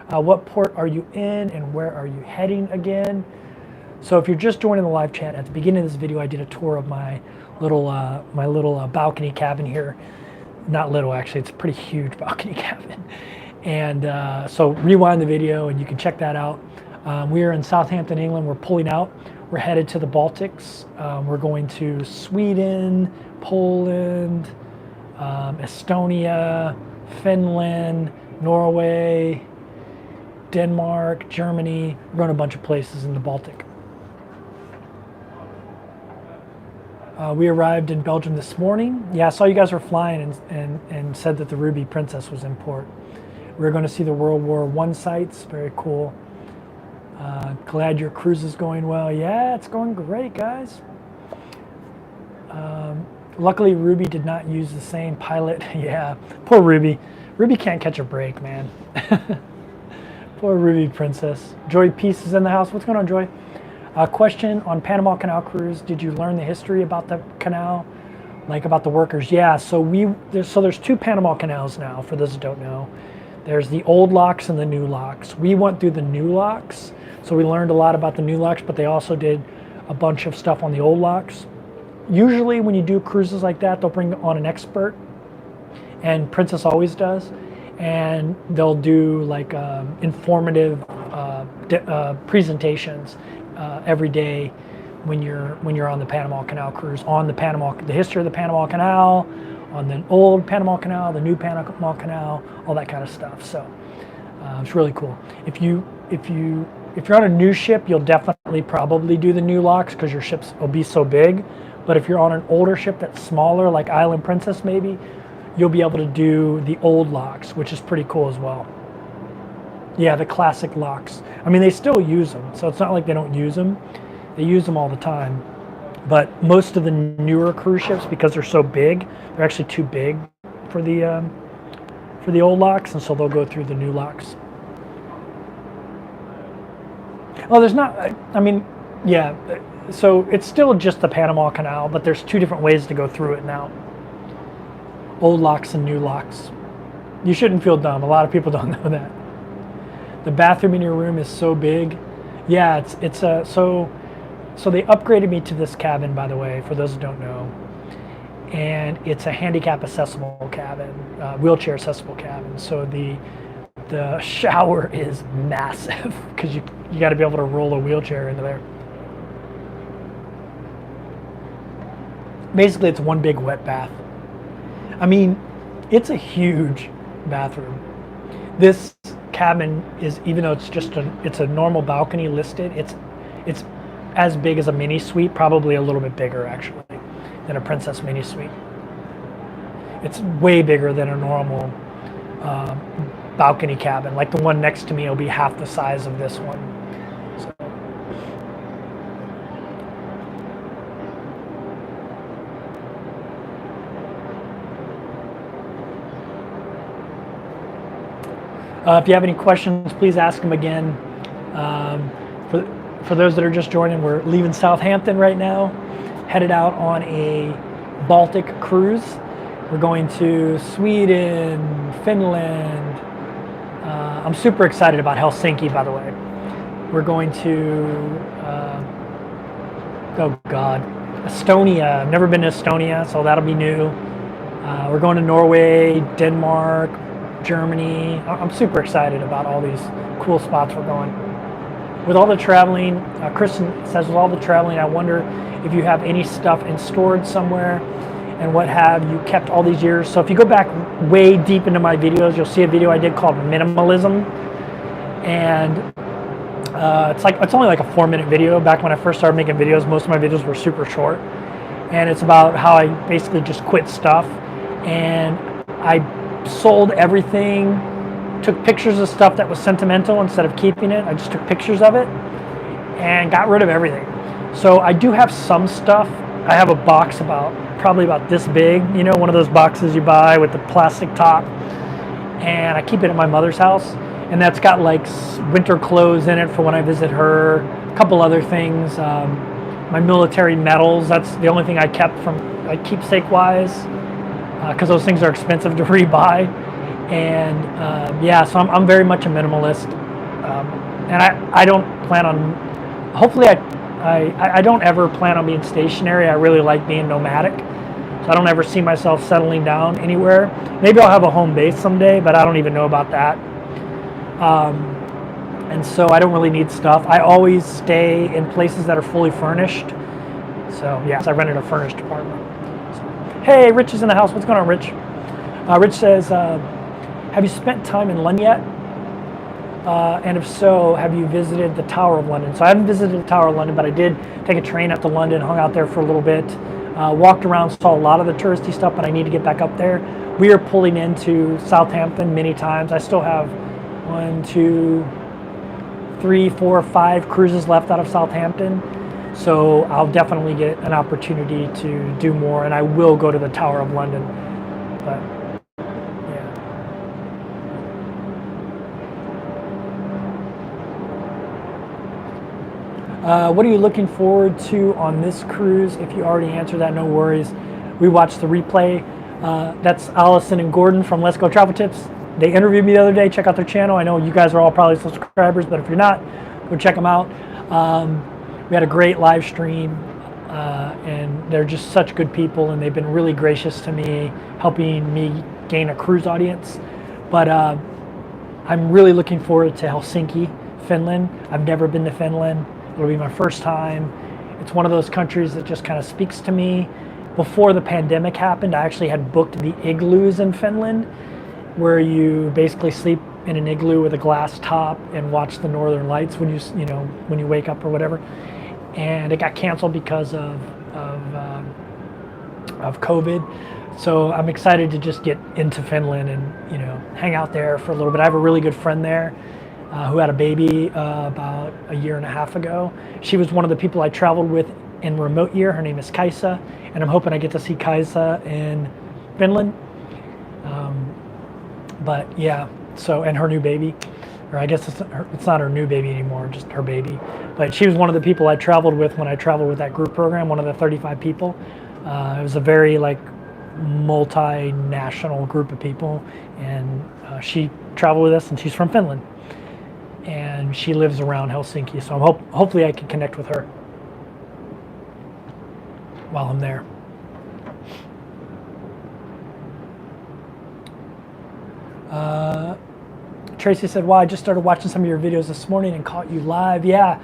What port are you in, and where are you heading again? So if you're just joining the live chat, at the beginning of this video, I did a tour of my little balcony cabin here. Not little, actually, it's a pretty huge balcony cabin. And so rewind the video and you can check that out. We are in Southampton, England. We're pulling out. We're headed to the Baltics. We're going to Sweden, Poland, Estonia, Finland, Norway, Denmark, Germany. We're going a bunch of places in the Baltic. We arrived in Belgium this morning. Yeah, I saw you guys were flying and said that the Ruby Princess was in port. We're going to see the World War I sites. Very cool. Glad your cruise is going well. Yeah, it's going great, guys. Luckily, Ruby did not use the same pilot. Yeah, poor Ruby. Ruby can't catch a break, man. Poor Ruby Princess. Joy Peace is in the house. What's going on, Joy? Question on Panama Canal cruise. Did you learn the history about the canal, like about the workers? Yeah, so there's two Panama Canals now, for those who don't know. There's the old locks and the new locks. We went through the new locks, so we learned a lot about the new locks, but they also did a bunch of stuff on the old locks. Usually when you do cruises like that, they'll bring on an expert, and Princess always does, and they'll do like informative presentations every day when you're on the Panama Canal cruise, on the history of the Panama Canal, on the old Panama Canal, the new Panama Canal, all that kind of stuff. So it's really cool. If you're on a new ship, you'll definitely probably do the new locks because your ships will be so big. But if you're on an older ship that's smaller, like Island Princess maybe, you'll be able to do the old locks, which is pretty cool as well. Yeah, the classic locks. I mean, they still use them, so it's not like they don't use them. They use them all the time. But most of the newer cruise ships, because they're so big, they're actually too big for the old locks, and so they'll go through the new locks. Oh, there's not. I mean, yeah. So it's still just the Panama Canal, but there's two different ways to go through it now. Old locks and new locks. You shouldn't feel dumb. A lot of people don't know that. The bathroom in your room is so big. Yeah, so they upgraded me to this cabin, by the way, for those who don't know. And it's a handicap accessible cabin, wheelchair accessible cabin. So the shower is massive because you got to be able to roll a wheelchair into there. Basically, it's one big wet bath. I mean, it's a huge bathroom. This cabin is, even though it's a normal balcony listed, it's as big as a mini suite, probably a little bit bigger actually than a Princess mini suite. It's way bigger than a normal balcony cabin. Like the one next to me will be half the size of this one. So. If you have any questions, please ask them again. For those that are just joining, we're leaving Southampton right now, headed out on a Baltic cruise. We're going to Sweden, Finland. I'm super excited about Helsinki, by the way. We're going to, oh God, Estonia. I've never been to Estonia, so that'll be new. We're going to Norway, Denmark, Germany. I'm super excited about all these cool spots we're going. With all the traveling, Kristen says, with all the traveling, I wonder if you have any stuff in storage somewhere and what have you kept all these years. So if you go back way deep into my videos, you'll see a video I did called Minimalism. And it's only like a 4-minute video. Back when I first started making videos, most of my videos were super short. And it's about how I basically just quit stuff. And I sold everything, took pictures of stuff that was sentimental instead of keeping it. I just took pictures of it and got rid of everything. So I do have some stuff. I have a box probably about this big, you know, one of those boxes you buy with the plastic top, and I keep it at my mother's house, and that's got like winter clothes in it for when I visit her, a couple other things, my military medals. That's the only thing I kept from like keepsake wise, because those things are expensive to rebuy. And yeah, so I'm very much a minimalist, and I don't plan on, hopefully I don't ever plan on being stationary. I really like being nomadic, so I don't ever see myself settling down anywhere. Maybe I'll have a home base someday, but I don't even know about that. And so I don't really need stuff. I always stay in places that are fully furnished. So yeah, I rented a furnished apartment. So, hey, Rich is in the house. What's going on, Rich? Rich says, have you spent time in London yet? And if so, have you visited the Tower of London? So I haven't visited the Tower of London, but I did take a train up to London, hung out there for a little bit, walked around, saw a lot of the touristy stuff, but I need to get back up there. We are pulling into Southampton many times. I still have 1, 2, 3, 4, 5 cruises left out of Southampton. So I'll definitely get an opportunity to do more, and I will go to the Tower of London. But what are you looking forward to on this cruise? If you already answered that, no worries. We watched the replay. That's Allison and Gordon from Let's Go Travel Tips. They interviewed me the other day. Check out their channel. I know you guys are all probably subscribers, but if you're not, go check them out. We had a great live stream, and they're just such good people, and they've been really gracious to me, helping me gain a cruise audience. But I'm really looking forward to Helsinki, Finland. I've never been to Finland. It'll be my first time. It's one of those countries that just kind of speaks to me. Before the pandemic happened, I actually had booked the igloos in Finland, where you basically sleep in an igloo with a glass top and watch the northern lights when you wake up or whatever. And it got canceled because of COVID. So I'm excited to just get into Finland and hang out there for a little bit. I have a really good friend there who had a baby about a year and a half ago. She was one of the people I traveled with in remote year. Her name is Kaisa, and I'm hoping I get to see Kaisa in Finland. But yeah, so, and her new baby, or I guess it's not her new baby anymore, just her baby. But she was one of the people I traveled with when I traveled with that group program, one of the 35 people. It was a very like multinational group of people, and she traveled with us, and she's from Finland, and she lives around Helsinki. So hopefully I can connect with her while I'm there. Tracy said, "Wow, I just started watching some of your videos this morning and caught you live." Yeah,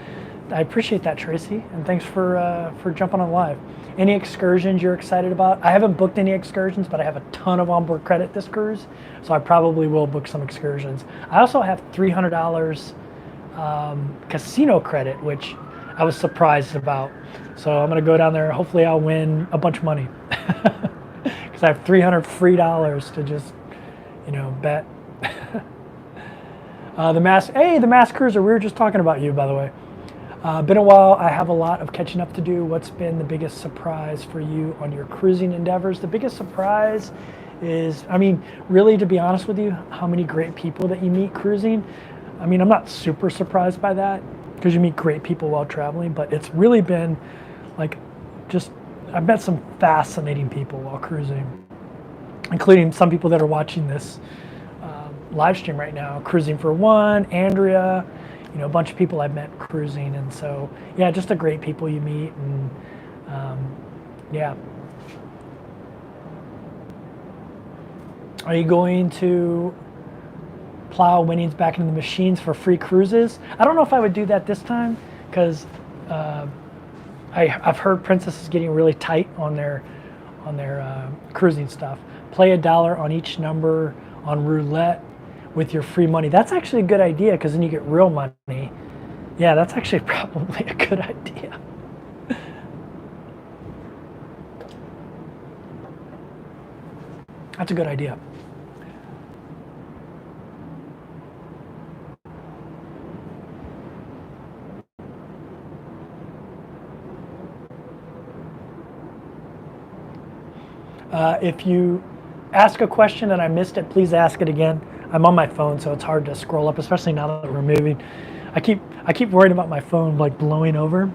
I appreciate that, Tracy, and thanks for jumping on live. Any excursions you're excited about? I haven't booked any excursions, but I have a ton of onboard credit this cruise, so I probably will book some excursions. I also have $300 casino credit, which I was surprised about. So I'm gonna go down there. Hopefully I'll win a bunch of money because I have $300 free to just, bet. The Mass Cruiser, we were just talking about you, by the way. Been a while. I have a lot of catching up to do. What's been the biggest surprise for you on your cruising endeavors? The biggest surprise is, really, to be honest with you, how many great people that you meet cruising. I'm not super surprised by that because you meet great people while traveling, but it's really been like I've met some fascinating people while cruising, including some people that are watching this live stream right now. Cruising for One, Andrea, a bunch of people I've met cruising, and so yeah, just the great people you meet, and yeah. Are you going to plow winnings back into the machines for free cruises? I don't know if I would do that this time because I've heard Princess is getting really tight on their cruising stuff. Play $1 on each number on roulette with your free money. That's actually a good idea because then you get real money. Yeah, that's actually probably a good idea. That's a good idea. If you ask a question and I missed it, please ask it again. I'm on my phone, so it's hard to scroll up, especially now that we're moving. I keep worrying about my phone like blowing over,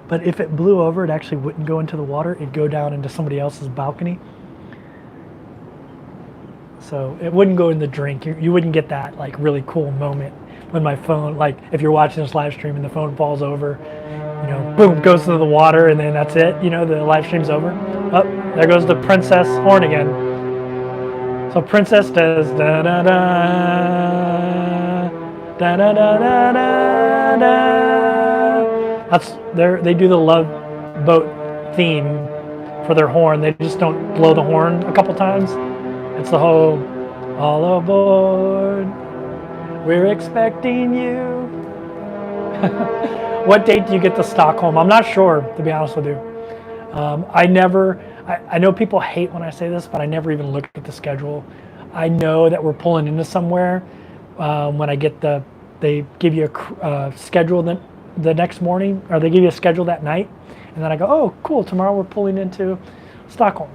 but if it blew over, it actually wouldn't go into the water. It'd go down into somebody else's balcony. So it wouldn't go in the drink. You wouldn't get that like really cool moment when my phone, like if you're watching this live stream and the phone falls over, boom, goes to the water, and then that's it. The live stream's over. Oh, there goes the princess horn again. So Princess does da da da da da da da da. That's they do the Love Boat theme for their horn. They just don't blow the horn a couple times. It's the whole all aboard. We're expecting you. What date do you get to Stockholm? I'm not sure, to be honest with you. I know people hate when I say this, but I never even looked at the schedule. I know that we're pulling into somewhere when I get they give you a schedule the next morning, or they give you a schedule that night, and then I go, oh, cool, tomorrow we're pulling into Stockholm.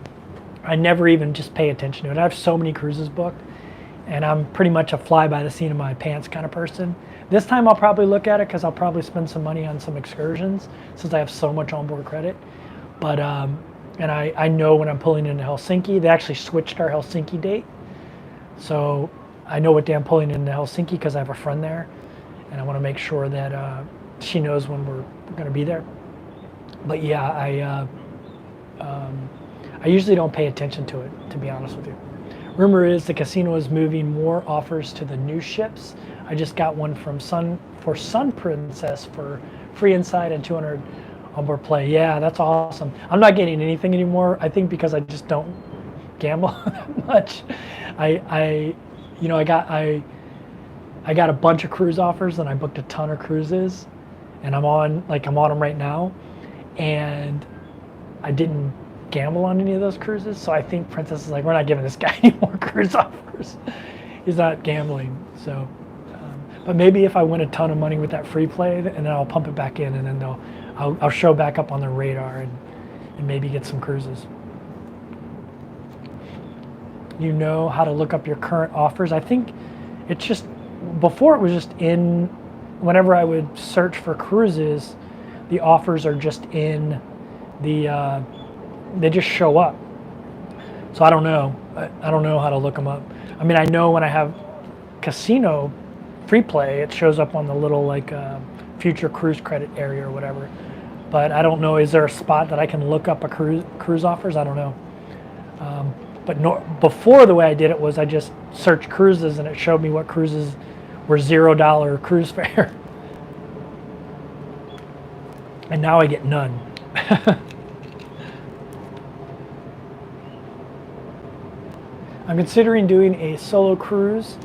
I never even just pay attention to it. I have so many cruises booked, and I'm pretty much a fly by the seat of my pants kind of person. This time I'll probably look at it because I'll probably spend some money on some excursions since I have so much onboard credit. But and I know when I'm pulling into Helsinki, they actually switched our Helsinki date. So I know what day I'm pulling into Helsinki because I have a friend there, and I want to make sure that she knows when we're going to be there. But yeah, I usually don't pay attention to it, to be honest with you. Rumor is the casino is moving more offers to the new ships. I just got one from Sun Princess for free inside and 200 onboard play. Yeah, that's awesome. I'm not getting anything anymore. I think because I just don't gamble that much. I got a bunch of cruise offers, and I booked a ton of cruises, and I'm on them right now, and I didn't gamble on any of those cruises. So I think Princess is like, we're not giving this guy any more cruise offers. He's not gambling. So, but maybe if I win a ton of money with that free play, and then I'll pump it back in, and then I'll show back up on the radar and maybe get some cruises. You know how to look up your current offers. I think it's just, before it was just in, whenever I would search for cruises, the offers are just in the, they just show up. So I don't know. I don't know how to look them up. I mean, I know when I have casino free play, it shows up on the little like future cruise credit area or whatever. But I don't know, is there a spot that I can look up a cruise offers? I don't know. But before, the way I did it was I just searched cruises and it showed me what cruises were $0 cruise fare. And now I get none. I'm considering doing a solo cruise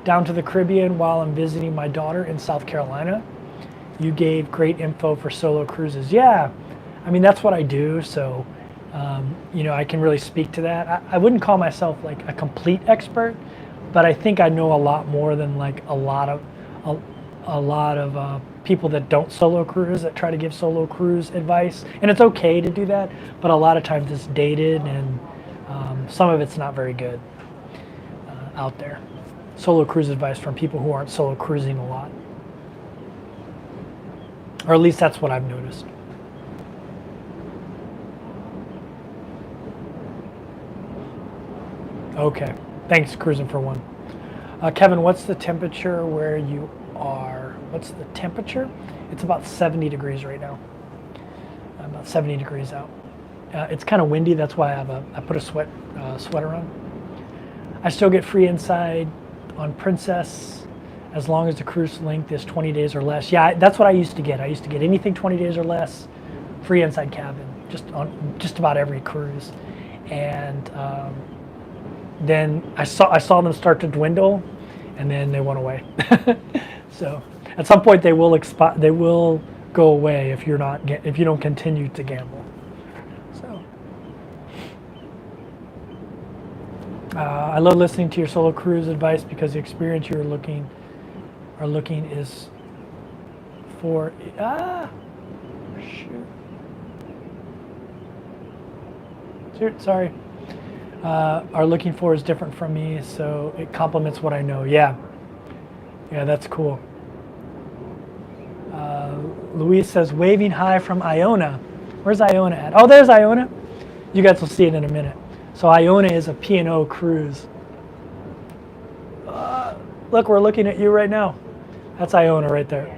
down to the Caribbean while I'm visiting my daughter in South Carolina. You gave great info for solo cruises. Yeah, I mean, that's what I do, so you know, I can really speak to that. I wouldn't call myself like a complete expert, but I think I know a lot more than like a lot of people that don't solo cruise, that try to give solo cruise advice. And it's okay to do that, but a lot of times it's dated and some of it's not very good out there. Solo cruise advice from people who aren't solo cruising a lot. Or at least that's what I've noticed. Okay, thanks, Cruising for One. Kevin, what's the temperature where you are? What's the temperature? It's about 70 degrees right now. About 70 degrees out. It's kind of windy, that's why I put a sweater on. I still get free inside on Princess as long as the cruise length is 20 days or less. Yeah, that's what I used to get. I used to get anything 20 days or less, free inside cabin, just on just about every cruise. And then I saw them start to dwindle, and then they went away. So at some point they will go away if you don't continue to gamble. So I love listening to your solo cruise advice because the experience you're looking is for are looking for is different from me, so it complements what I know. Yeah, that's cool. Louise says, waving hi from Iona. Where's Iona at? Oh, there's Iona. You guys will see it in a minute. So Iona is a P&O cruise. Look, we're looking at you right now. That's Iona right there.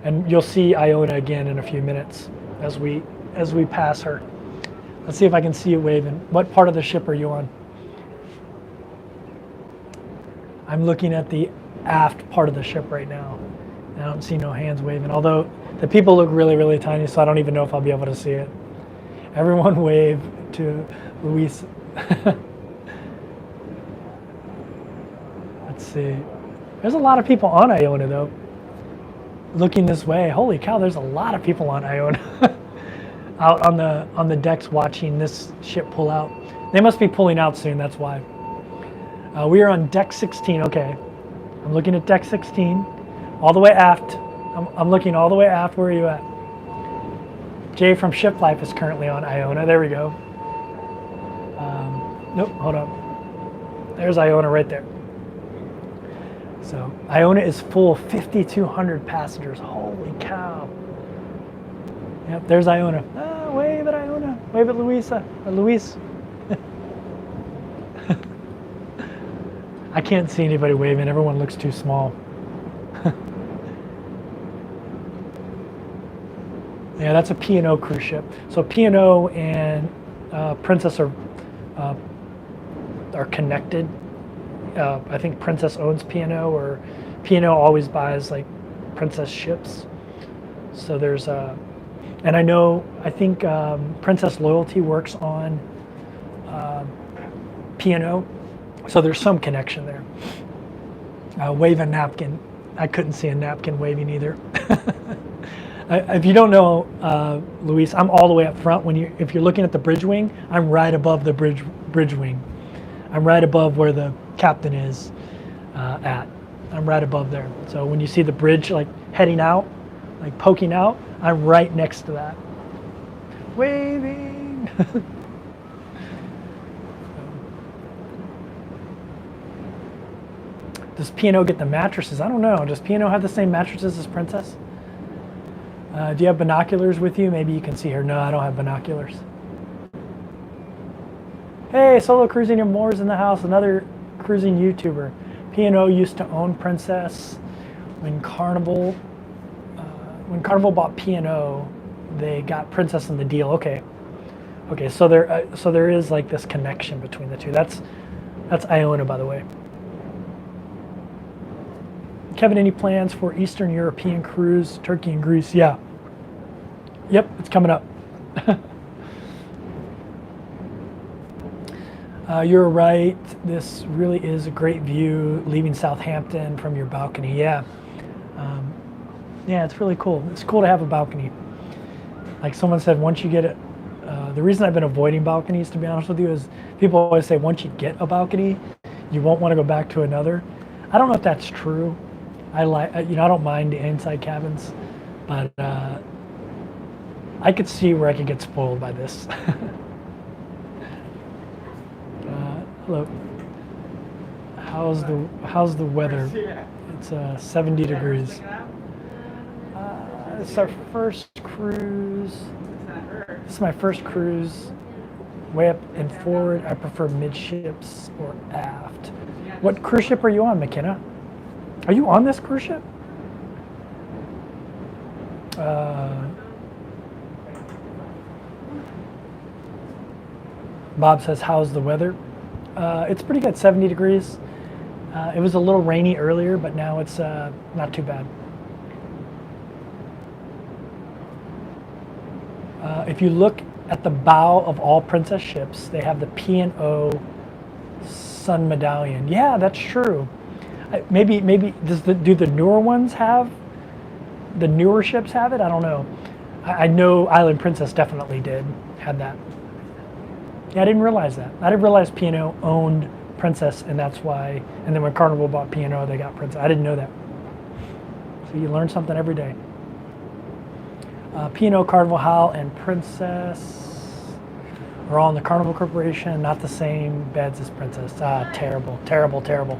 And you'll see Iona again in a few minutes as we pass her. Let's see if I can see you waving. What part of the ship are you on? I'm looking at the aft part of the ship right now. I don't see no hands waving, although the people look really, really tiny, so I don't even know if I'll be able to see it. Everyone wave to Luis. Let's see. There's a lot of people on Iona, though. Looking this way, holy cow, there's a lot of people on Iona. Out on the decks watching this ship pull out. They must be pulling out soon, that's why. We are on deck 16, okay. I'm looking at deck 16, all the way aft. I'm looking all the way aft. Where are you at? Jay from Ship Life is currently on Iona. There we go. Nope, hold on. There's Iona right there. So Iona is full, 5,200 passengers. Holy cow. Yep, there's Iona. Wave at Iona. Wave at Luisa. Or Luis. I can't see anybody waving. Everyone looks too small. Yeah, that's a P&O cruise ship. So P&O and Princess are connected. I think Princess owns P&O, or P&O always buys like Princess ships. So there's and I think Princess Loyalty works on P&O, so there's some connection there. Wave a napkin. I couldn't see a napkin waving either. If you don't know, Luis, I'm all the way up front. If you're looking at the bridge wing, I'm right above the bridge wing. I'm right above where the captain is at. I'm right above there. So when you see the bridge like heading out, like poking out, I'm right next to that. Waving. Does P&O get the mattresses? I don't know. Does P&O have the same mattresses as Princess? Do you have binoculars with you? Maybe you can see her. No, I don't have binoculars. Hey, Solo Cruising and More's in the house. Another cruising YouTuber. P&O used to own Princess. When Carnival bought P&O, they got Princess in the deal. Okay, so there is like this connection between the two. That's Iona, by the way. Kevin, any plans for Eastern European cruise, Turkey and Greece? Yeah. Yep, it's coming up. You're right. This really is a great view leaving Southampton from your balcony. Yeah. Yeah, it's really cool. It's cool to have a balcony. Like someone said, once you get it, the reason I've been avoiding balconies, to be honest with you, is people always say once you get a balcony, you won't want to go back to another. I don't know if that's true. I don't mind the inside cabins, but I could see where I could get spoiled by this. Hello. How's the weather? It's 70 degrees. It's our first cruise. This is my first cruise. Way up and forward. I prefer midships or aft. What cruise ship are you on, McKenna? Are you on this cruise ship? Bob says, how's the weather? It's pretty good, 70 degrees. It was a little rainy earlier, but now it's not too bad. If you look at the bow of all Princess ships, they have the P&O Sun Medallion. Yeah, that's true. Maybe do the newer ones have? The newer ships have it? I don't know. I know Island Princess definitely had that. Yeah, I didn't realize that. I didn't realize P&O owned Princess, and that's why. And then when Carnival bought P&O, they got Princess. I didn't know that. So you learn something every day. P&O, Carnival, Hal, and Princess are all in the Carnival Corporation. Not the same beds as Princess. Terrible, terrible, terrible.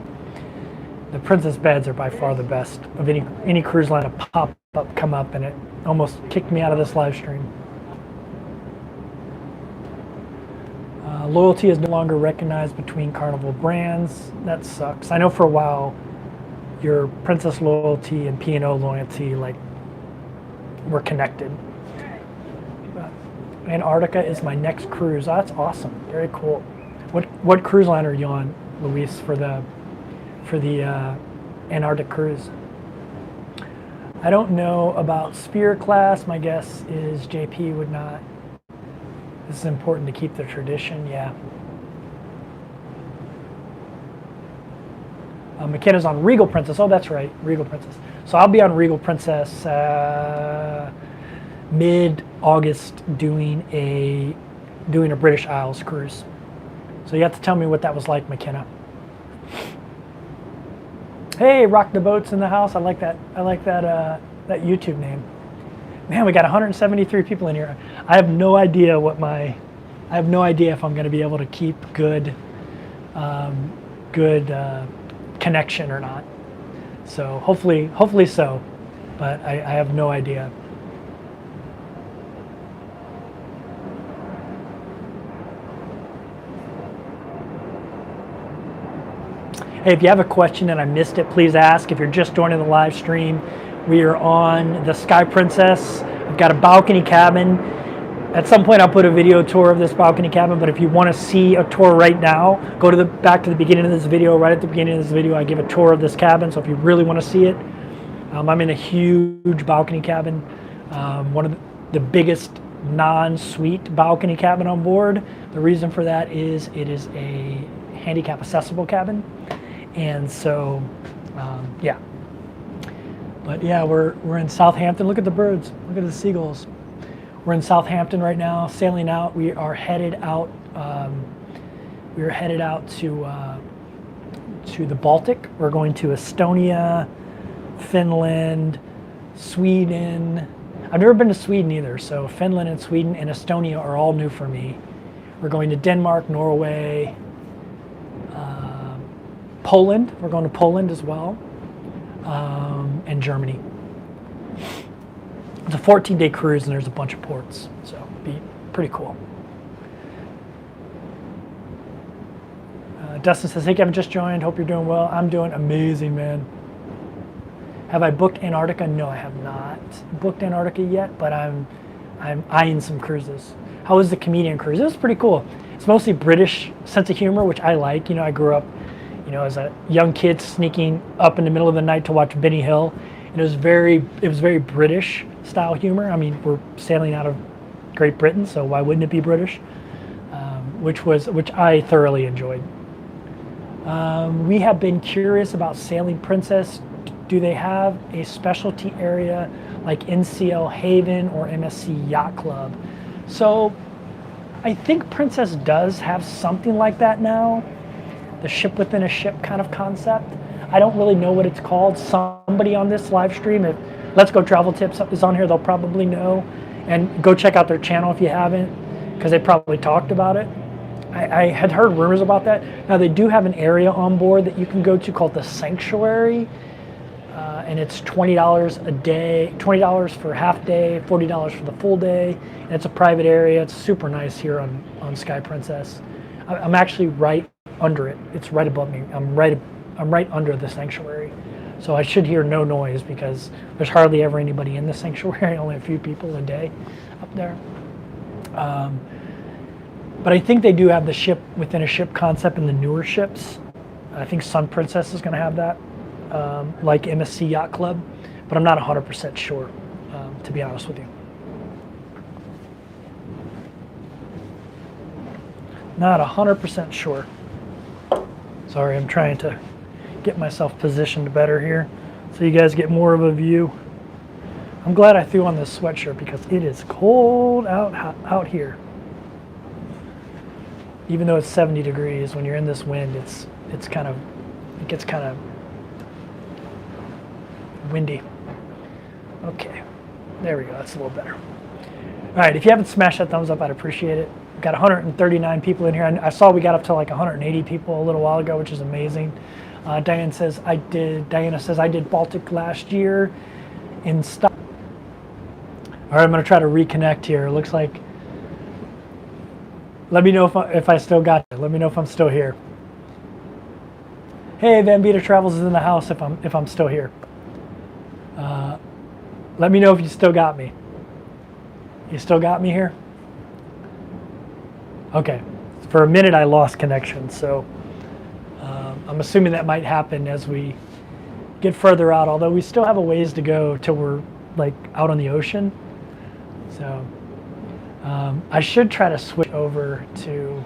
The Princess beds are by far the best of any cruise line to pop up, come up, and it almost kicked me out of this live stream. Loyalty is no longer recognized between Carnival brands. That sucks. I know for a while your Princess loyalty and P&O loyalty were connected. Antarctica is my next cruise. Oh, that's awesome. Very cool. What cruise line are you on, Luis, for the Antarctic cruise? I don't know about Spear class. My guess is JP would not. This is important to keep the tradition. Yeah. McKenna's on Regal Princess. Oh, that's right, Regal Princess. So I'll be on Regal Princess mid-August doing a British Isles cruise. So you have to tell me what that was like, McKenna. Hey, Rock the Boat's in the house. I like that. That YouTube name. Man, we got 173 people in here. I have no idea if I'm going to be able to keep good connection or not. So hopefully so, but I have no idea. Hey, if you have a question and I missed it, please ask. If you're just joining the live stream, we are on the Sky Princess. I've got a balcony cabin. At some point, I'll put a video tour of this balcony cabin, but if you want to see a tour right now, go to back to the beginning of this video. Right at the beginning of this video, I give a tour of this cabin, so if you really want to see it, I'm in a huge balcony cabin, one of the biggest non-suite balcony cabin on board. The reason for that is it is a handicap accessible cabin, and so, yeah. But yeah, we're in Southampton. Look at the birds. Look at the seagulls. We're in Southampton right now, sailing out. We are headed out. We are headed out to the Baltic. We're going to Estonia, Finland, Sweden. I've never been to Sweden either, so Finland and Sweden and Estonia are all new for me. We're going to Denmark, Norway, Poland. We're going to Poland as well, and Germany. It's a 14-day cruise, and there's a bunch of ports, so it'll be pretty cool. Dustin says, hey Kevin, just joined. Hope you're doing well. I'm doing amazing, man. Have I booked Antarctica? No, I have not booked Antarctica yet, but I'm eyeing some cruises. How was the comedian cruise? It was pretty cool. It's mostly British sense of humor, which I like. You know, I grew up, you know, as a young kid sneaking up in the middle of the night to watch Benny Hill, and it was very British style humor. I mean, we're sailing out of Great Britain, so why wouldn't it be British? Which I thoroughly enjoyed. We have been curious about Sailing Princess. Do they have a specialty area like NCL Haven or MSC Yacht Club? So I think Princess does have something like that now, the ship within a ship kind of concept. I don't really know what it's called. Somebody on this live stream, if Let's Go Travel Tips is on here, they'll probably know. And go check out their channel if you haven't, because they probably talked about it. I had heard rumors about that. Now they do have an area on board that you can go to called the Sanctuary. And it's $20 a day, $20 for half day, $40 for the full day. And it's a private area. It's super nice here on Sky Princess. I'm actually right under it. It's right above me. I'm right under the Sanctuary. So I should hear no noise because there's hardly ever anybody in the Sanctuary, only a few people a day up there. But I think they do have the ship within a ship concept in the newer ships. I think Sun Princess is going to have that, like MSC Yacht Club, but I'm not 100% sure, to be honest with you. Not 100% sure. Sorry, I'm trying to get myself positioned better here so you guys get more of a view. I'm glad I threw on this sweatshirt because it is cold out here. Even though it's 70 degrees, when you're in this wind, it gets kind of windy. Okay, there we go. That's a little better. All right, if you haven't smashed that thumbs up, I'd appreciate it. We've got 139 people in here. I saw we got up to like 180 people a little while ago, which is amazing. Diana says I did Baltic last year in stock. All right, I'm going to try to reconnect here. It looks like. Let me know if I still got you. Let me know if I'm still here. Hey, Van Beta Travels is in the house if I'm still here. Let me know if you still got me. You still got me here? Okay. For a minute I lost connection, so I'm assuming that might happen as we get further out, although we still have a ways to go till we're like out on the ocean. So I should try to switch over to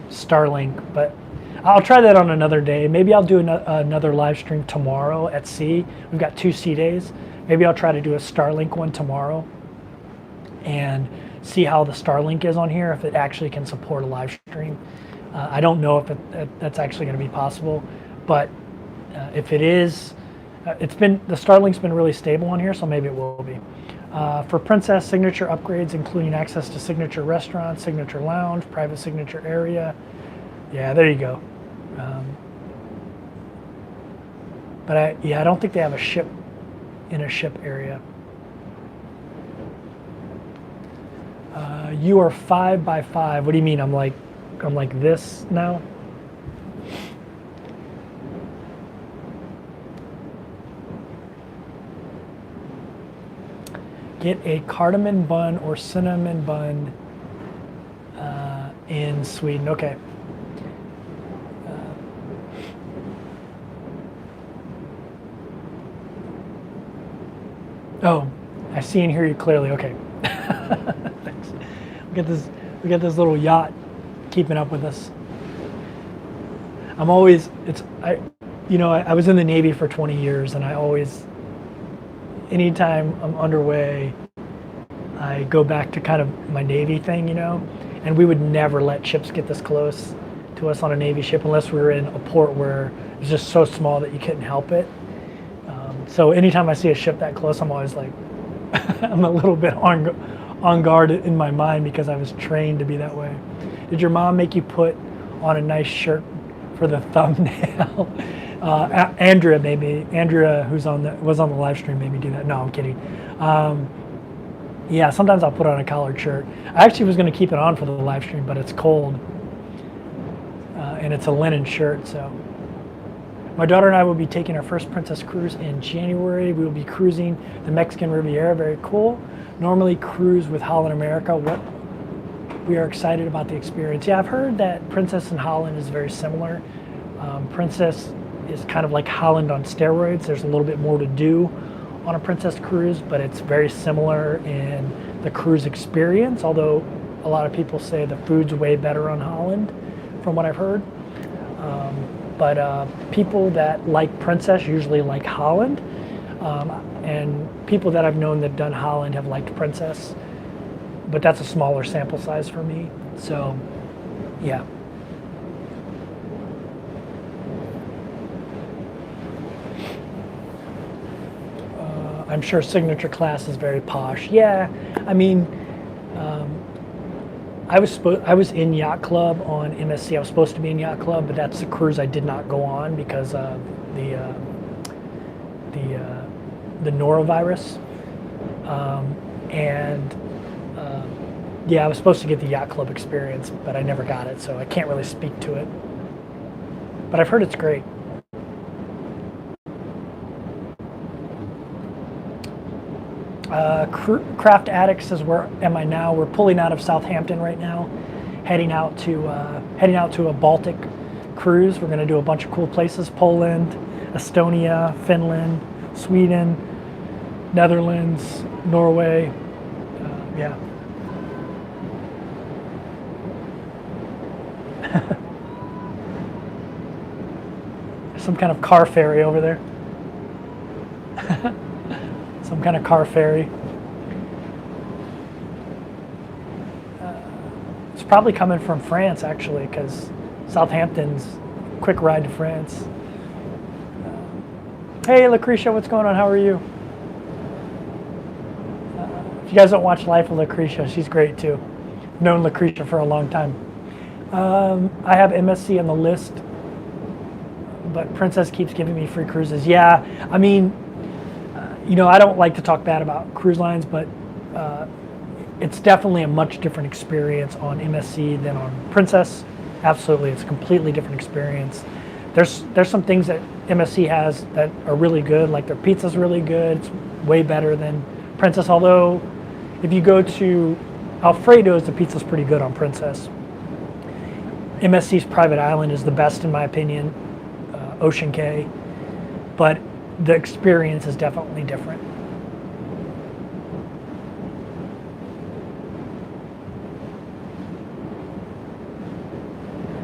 Starlink, but I'll try that on another day. Maybe I'll do another live stream tomorrow at sea. We've got 2 sea days. Maybe I'll try to do a Starlink one tomorrow and see how the Starlink is on here, if it actually can support a live stream. I don't know if that's actually going to be possible, but if it is, the Starlink's been really stable on here, so maybe it will be. For Princess, signature upgrades including access to signature restaurant, signature lounge, private signature area. Yeah, there you go. But I don't think they have a ship in a ship area. You are 5 by 5. What do you mean? I'm like this now? Get a cardamom bun or cinnamon bun in Sweden. Okay. Oh, I see and hear you clearly. Okay. Thanks. We got this little yacht keeping up with us. I was in the Navy for 20 years, and I always, anytime I'm underway, I go back to kind of my Navy thing, and we would never let ships get this close to us on a Navy ship unless we were in a port where it's just so small that you couldn't help it. So anytime I see a ship that close, I'm always like, I'm a little bit on guard in my mind because I was trained to be that way. Did your mom make you put on a nice shirt for the thumbnail? Andrea made me. Andrea, was on the live stream, made me do that. No, I'm kidding. Yeah, sometimes I'll put on a collared shirt. I actually was going to keep it on for the live stream, but it's cold, and it's a linen shirt. So, my daughter and I will be taking our first Princess cruise in January. We will be cruising the Mexican Riviera. Very cool. Normally cruise with Holland America. We are excited about the experience. Yeah, I've heard that Princess and Holland is very similar. Princess is kind of like Holland on steroids. There's a little bit more to do on a Princess cruise, but it's very similar in the cruise experience, although a lot of people say the food's way better on Holland, from what I've heard. But people that like Princess usually like Holland, and people that I've known that have done Holland have liked Princess, but that's a smaller sample size for me. So, yeah. I'm sure signature class is very posh. Yeah, I mean, I was in Yacht Club on MSC. I was supposed to be in Yacht Club, but that's the cruise I did not go on because of the norovirus. Yeah, I was supposed to get the Yacht Club experience, but I never got it, so I can't really speak to it. But I've heard it's great. Craft Addict says, "Where am I now?" We're pulling out of Southampton right now, heading out to a Baltic cruise. We're going to do a bunch of cool places: Poland, Estonia, Finland, Sweden, Netherlands, Norway. Yeah. Some kind of car ferry over there. Some kind of car ferry. It's probably coming from France, actually, because Southampton's a quick ride to France. Hey, Lucretia, what's going on? How are you? If you guys don't watch Life of Lucretia, she's great too. Known Lucretia for a long time. I have MSC on the list, but Princess keeps giving me free cruises. Yeah, I mean, I don't like to talk bad about cruise lines, but it's definitely a much different experience on MSC than on Princess. Absolutely, it's a completely different experience. There's some things that MSC has that are really good, like their pizza's really good. It's way better than Princess, although if you go to Alfredo's, the pizza's pretty good on Princess. MSC's Private Island is the best in my opinion, Ocean Cay, but the experience is definitely different.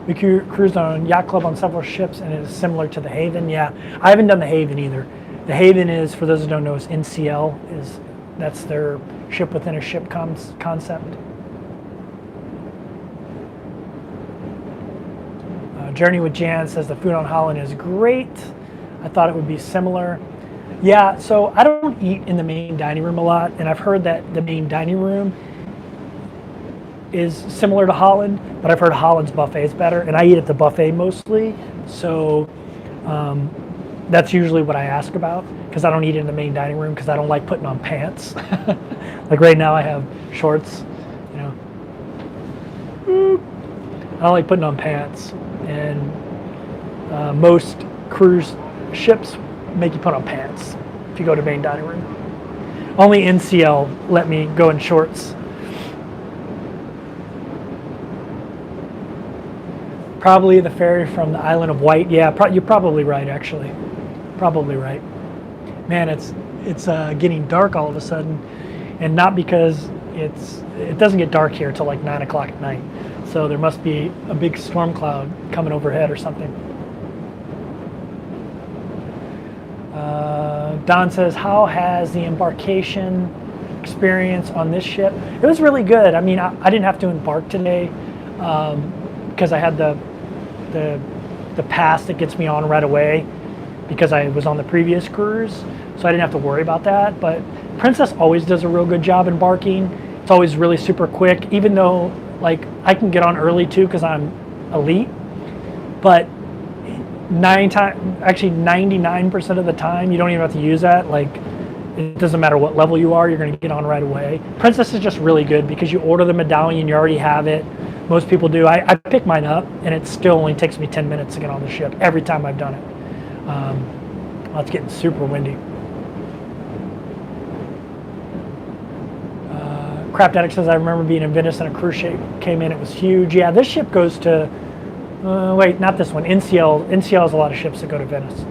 We cruised on Yacht Club on several ships, and it is similar to the Haven. Yeah, I haven't done the Haven either. The Haven is, for those who don't know, is NCL. That's their ship within a ship concept. Journey with Jan says the food on Holland is great. I thought it would be similar. Yeah, so I don't eat in the main dining room a lot, and I've heard that the main dining room is similar to Holland, but I've heard Holland's buffet is better, and I eat at the buffet mostly, so that's usually what I ask about, because I don't eat in the main dining room because I don't like putting on pants. Like right now I have shorts, I don't like putting on pants, and most cruise ships make you put on pants if you go to main dining room. Only NCL let me go in shorts. Probably the ferry from the Island of Wight. Yeah, you're probably right, actually. Probably right. Man, it's getting dark all of a sudden, and not because it doesn't get dark here till like 9 o'clock at night. So there must be a big storm cloud coming overhead or something. Don says, how has the embarkation experience on this ship? It was really good. I mean, I didn't have to embark today because I had the pass that gets me on right away. because I was on the previous cruise, so I didn't have to worry about that. But Princess always does a real good job embarking. It's always really super quick, even though like I can get on early too because I'm elite. But 99% of the time, you don't even have to use that. Like, it doesn't matter what level you are, you're going to get on right away. Princess is just really good because you order the medallion, you already have it. Most people do. I pick mine up, and it still only takes me 10 minutes to get on the ship every time I've done it. Well, it's getting super windy. Crap Addict says, I remember being in Venice and a cruise ship came in. It was huge. Yeah, this ship goes to, wait, not this one. NCL has a lot of ships that go to Venice.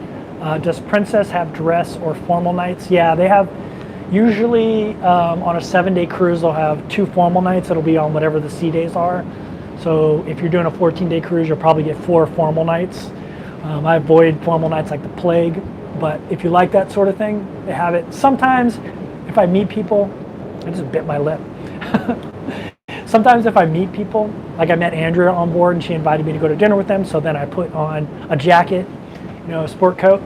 Does Princess have dress or formal nights? Yeah, they have, usually on a 7-day cruise, they'll have 2 formal nights. It'll be on whatever the sea days are. So if you're doing a 14-day cruise, you'll probably get 4 formal nights. I avoid formal nights like the plague, but if you like that sort of thing, they have it. Sometimes if I meet people, I just bit my lip. Sometimes if I meet people, like I met Andrea on board and she invited me to go to dinner with them, so then I put on a jacket, a sport coat.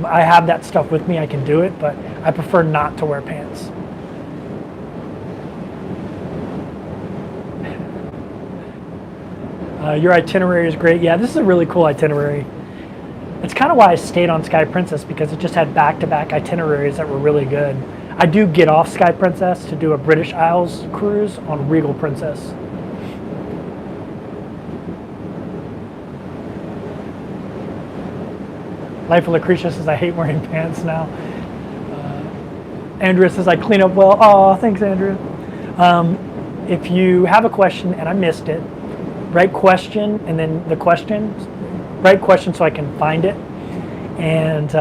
I have that stuff with me, I can do it, but I prefer not to wear pants. Your itinerary is great. Yeah, this is a really cool itinerary. It's kind of why I stayed on Sky Princess, because it just had back-to-back itineraries that were really good. I do get off Sky Princess to do a British Isles cruise on Regal Princess. Life of Lucretia says, I hate wearing pants now. Andrea says, I clean up well. Oh, thanks, Andrea. If you have a question and I missed it, write question and then the question. Write question so I can find it and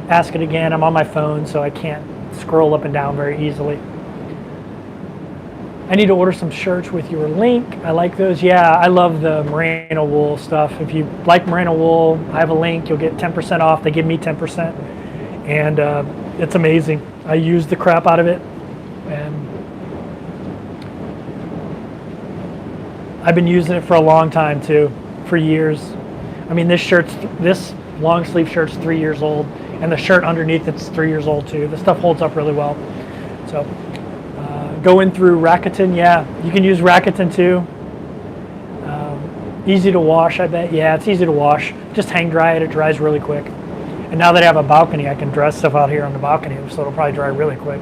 ask it again. I'm on my phone, so I can't scroll up and down very easily. I need to order some shirts with your link. I like those. Yeah, I love the merino wool stuff. If you like merino wool, I have a link. You'll get 10% off. They give me 10%. And it's amazing. I use the crap out of it. And I've been using it for a long time too, for years. I mean, this long sleeve shirt's 3 years old, and the shirt underneath it's 3 years old too. The stuff holds up really well. So going through Rakuten, yeah, you can use Rakuten too. Easy to wash, I bet. Yeah, it's easy to wash. Just hang dry it dries really quick. And now that I have a balcony, I can dry stuff out here on the balcony, so it'll probably dry really quick.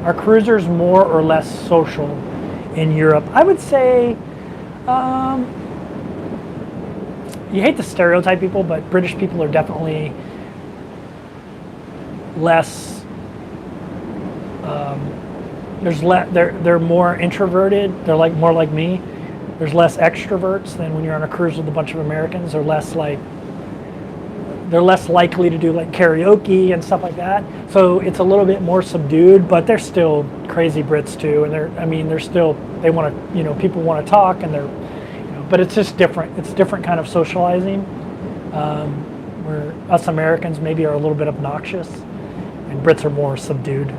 Are cruisers more or less social in Europe? I would say, you hate to stereotype people, but British people are definitely less, they're more introverted. They're more like me. There's less extroverts than when you're on a cruise with a bunch of Americans. They're less likely to do like karaoke and stuff like that. So it's a little bit more subdued, but they're still crazy Brits too. And they want to, people want to talk, and but it's just different. It's different kind of socializing, where us Americans maybe are a little bit obnoxious, and Brits are more subdued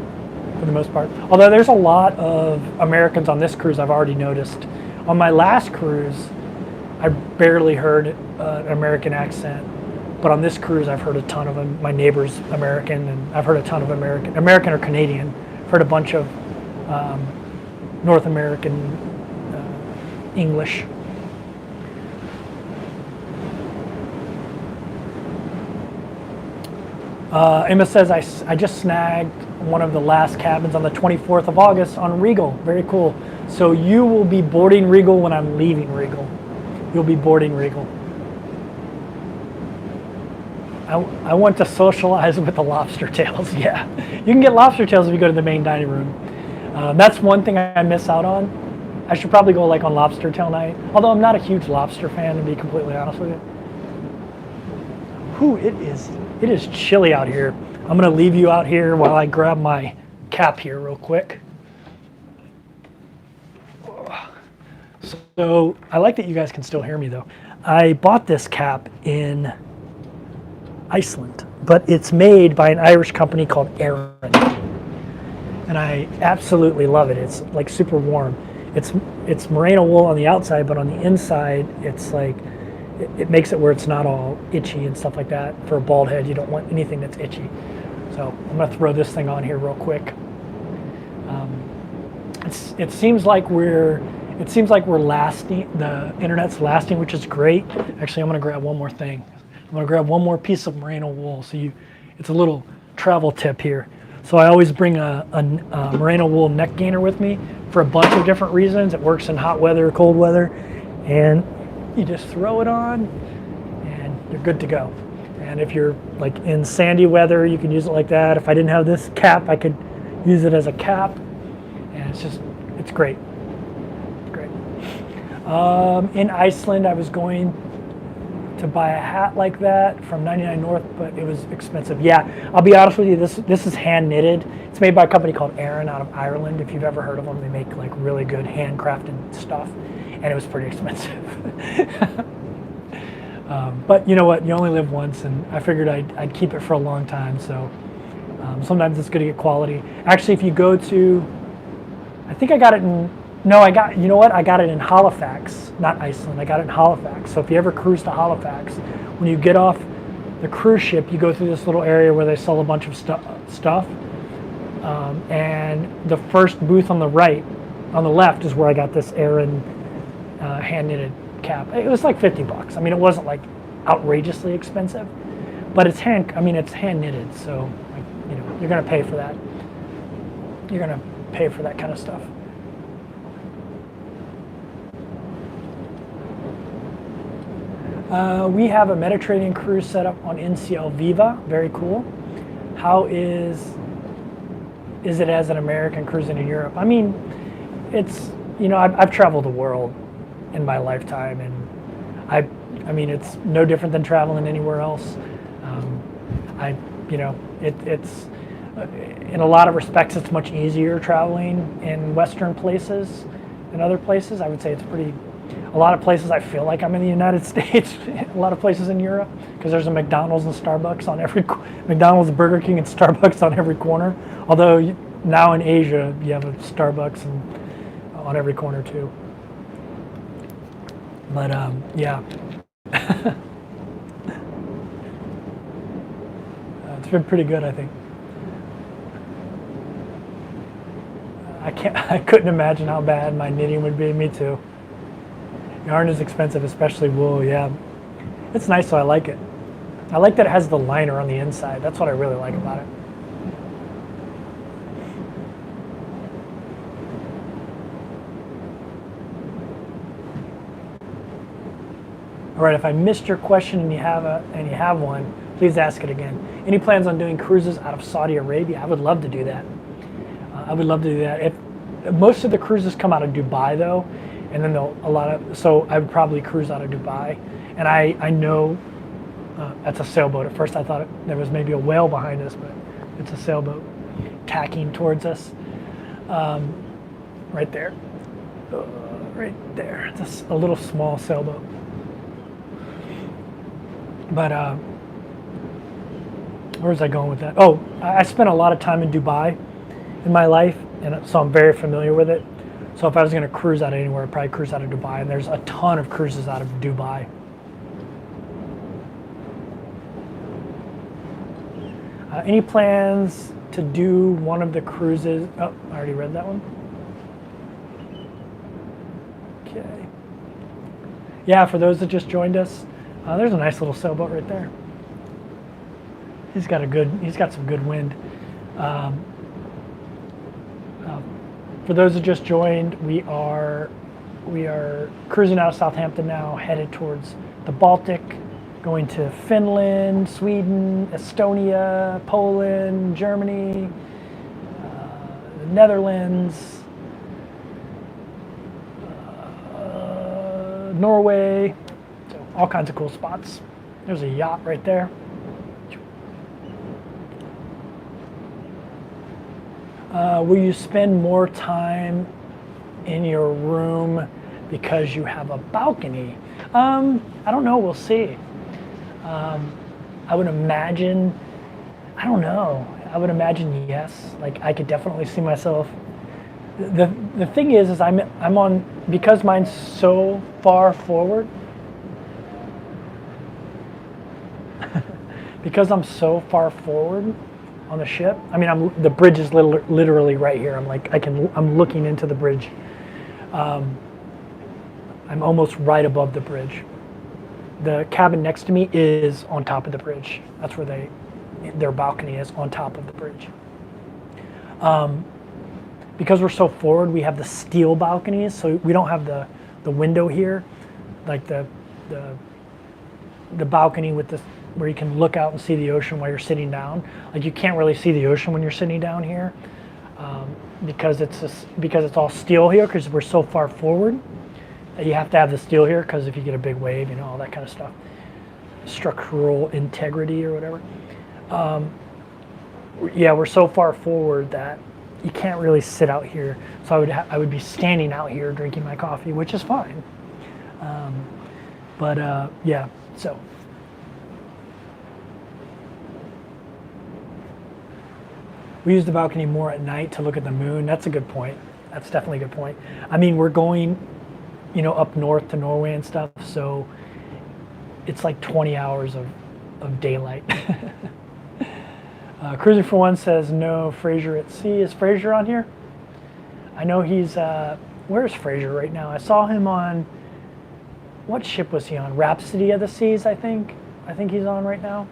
for the most part. Although there's a lot of Americans on this cruise I've already noticed. On my last cruise, I barely heard an American accent. But on this cruise, I've heard a ton of them. My neighbor's American, and I've heard a ton of American or Canadian. I've heard a bunch of North American English. Emma says, I just snagged one of the last cabins on the 24th of August on Regal. Very cool. So you will be boarding Regal when I'm leaving Regal. You'll be boarding Regal. I want to socialize with the lobster tails. Yeah, you can get lobster tails if you go to the main dining room. That's one thing I miss out on. I should probably go on lobster tail night. Although I'm not a huge lobster fan, to be completely honest with you. Whew, it is chilly out here. I'm gonna leave you out here while I grab my cap here real quick. So I like that you guys can still hear me though. I bought this cap in Iceland, but it's made by an Irish company called Aran, and I absolutely love it. It's super warm, it's merino wool on the outside, but on the inside, it's like it makes it where it's not all itchy and stuff like that. For a bald head, you don't want anything that's itchy. So I'm gonna throw this thing on here real quick. It seems like we're lasting. The internet's lasting, which is great. Actually, I'm gonna grab one more thing. I'm gonna grab one more piece of merino wool. It's a little travel tip here. So I always bring a merino wool neck gainer with me for a bunch of different reasons. It works in hot weather, cold weather, and you just throw it on and you're good to go. And if you're like in sandy weather, you can use it like that. If I didn't have this cap, I could use it as a cap, and it's great. It's great. In Iceland, I was going to buy a hat like that from 99 North, but it was expensive. Yeah, I'll be honest with you, this is hand knitted. It's made by a company called Aran out of Ireland. If you've ever heard of them, they make like really good handcrafted stuff, and it was pretty expensive. But you know what, you only live once, and I figured I'd keep it for a long time, so sometimes it's good to get quality. Actually, if you go to, I think I got it in, no, I got it in Halifax, not Iceland. I got it in Halifax. So if you ever cruise to Halifax, when you get off the cruise ship, you go through this little area where they sell a bunch of stuff. And the first booth on the right, on the left, is where I got this Aran hand knitted cap. It was like $50. I mean, it wasn't like outrageously expensive, but it's hand knitted. So, you're gonna pay for that. You're gonna pay for that kind of stuff. We have a Mediterranean cruise set up on NCL Viva. Very cool. How is it as an American cruising in Europe? I mean, it's, I've traveled the world in my lifetime, and I mean, it's no different than traveling anywhere else. It's in a lot of respects, it's much easier traveling in Western places than other places. I would say a lot of places I feel like I'm in the United States, a lot of places in Europe, because there's a McDonald's and Starbucks on every, McDonald's, Burger King, and Starbucks on every corner. Although now in Asia, you have a Starbucks on every corner too. But yeah. It's been pretty good, I think. I couldn't imagine how bad my knitting would be. Me too. Yarn is expensive, especially wool. Yeah, it's nice, so I like it. I like that it has the liner on the inside. That's what I really like about it. All right, if I missed your question and you have one, please ask it again. Any plans on doing cruises out of Saudi Arabia? I would love to do that. If most of the cruises come out of Dubai though, and then so I would probably cruise out of Dubai. And I know that's a sailboat. At first I thought there was maybe a whale behind us, but it's a sailboat tacking towards us. Right there. Right there. It's a little small sailboat. But where was I going with that? Oh, I spent a lot of time in Dubai in my life, and so I'm very familiar with it. So if I was going to cruise out anywhere, I'd probably cruise out of Dubai, and there's a ton of cruises out of Dubai. Any plans to do one of the cruises? Oh, I already read that one. Okay. Yeah, for those that just joined us, there's a nice little sailboat right there. He's got some good wind. For those that just joined, we are cruising out of Southampton now, headed towards the Baltic, going to Finland, Sweden, Estonia, Poland, Germany, the Netherlands, Norway, so all kinds of cool spots. There's a yacht right there. Will you spend more time in your room because you have a balcony? I don't know, we'll see. I would imagine, I don't know, I would imagine yes. Like I could definitely see myself The thing is I'm on, because mine's so far forward. Because I'm so far forward on the ship. I mean, the bridge is literally right here. I'm looking into the bridge. I'm almost right above the bridge. The cabin next to me is on top of the bridge. That's where their balcony is, on top of the bridge. Because we're so forward, we have the steel balconies, so we don't have the window here, like the balcony with this, where you can look out and see the ocean while you're sitting down. Like, you can't really see the ocean when you're sitting down here, because it's all steel here, because we're so far forward that you have to have the steel here, because if you get a big wave, you know, all that kind of stuff, structural integrity or whatever. Yeah, we're so far forward that you can't really sit out here. So I would be standing out here drinking my coffee, which is fine. Yeah, so. We use the balcony more at night to look at the moon. That's a good point. That's definitely a good point. I mean, we're going, you know, up north to Norway and stuff, so it's like 20 hours of daylight. Cruiser for One says, no Fraser at sea. Is Fraser on here? I know he's, where's Fraser right now? I saw him on, what ship was he on? Rhapsody of the Seas, I think. I think he's on right now.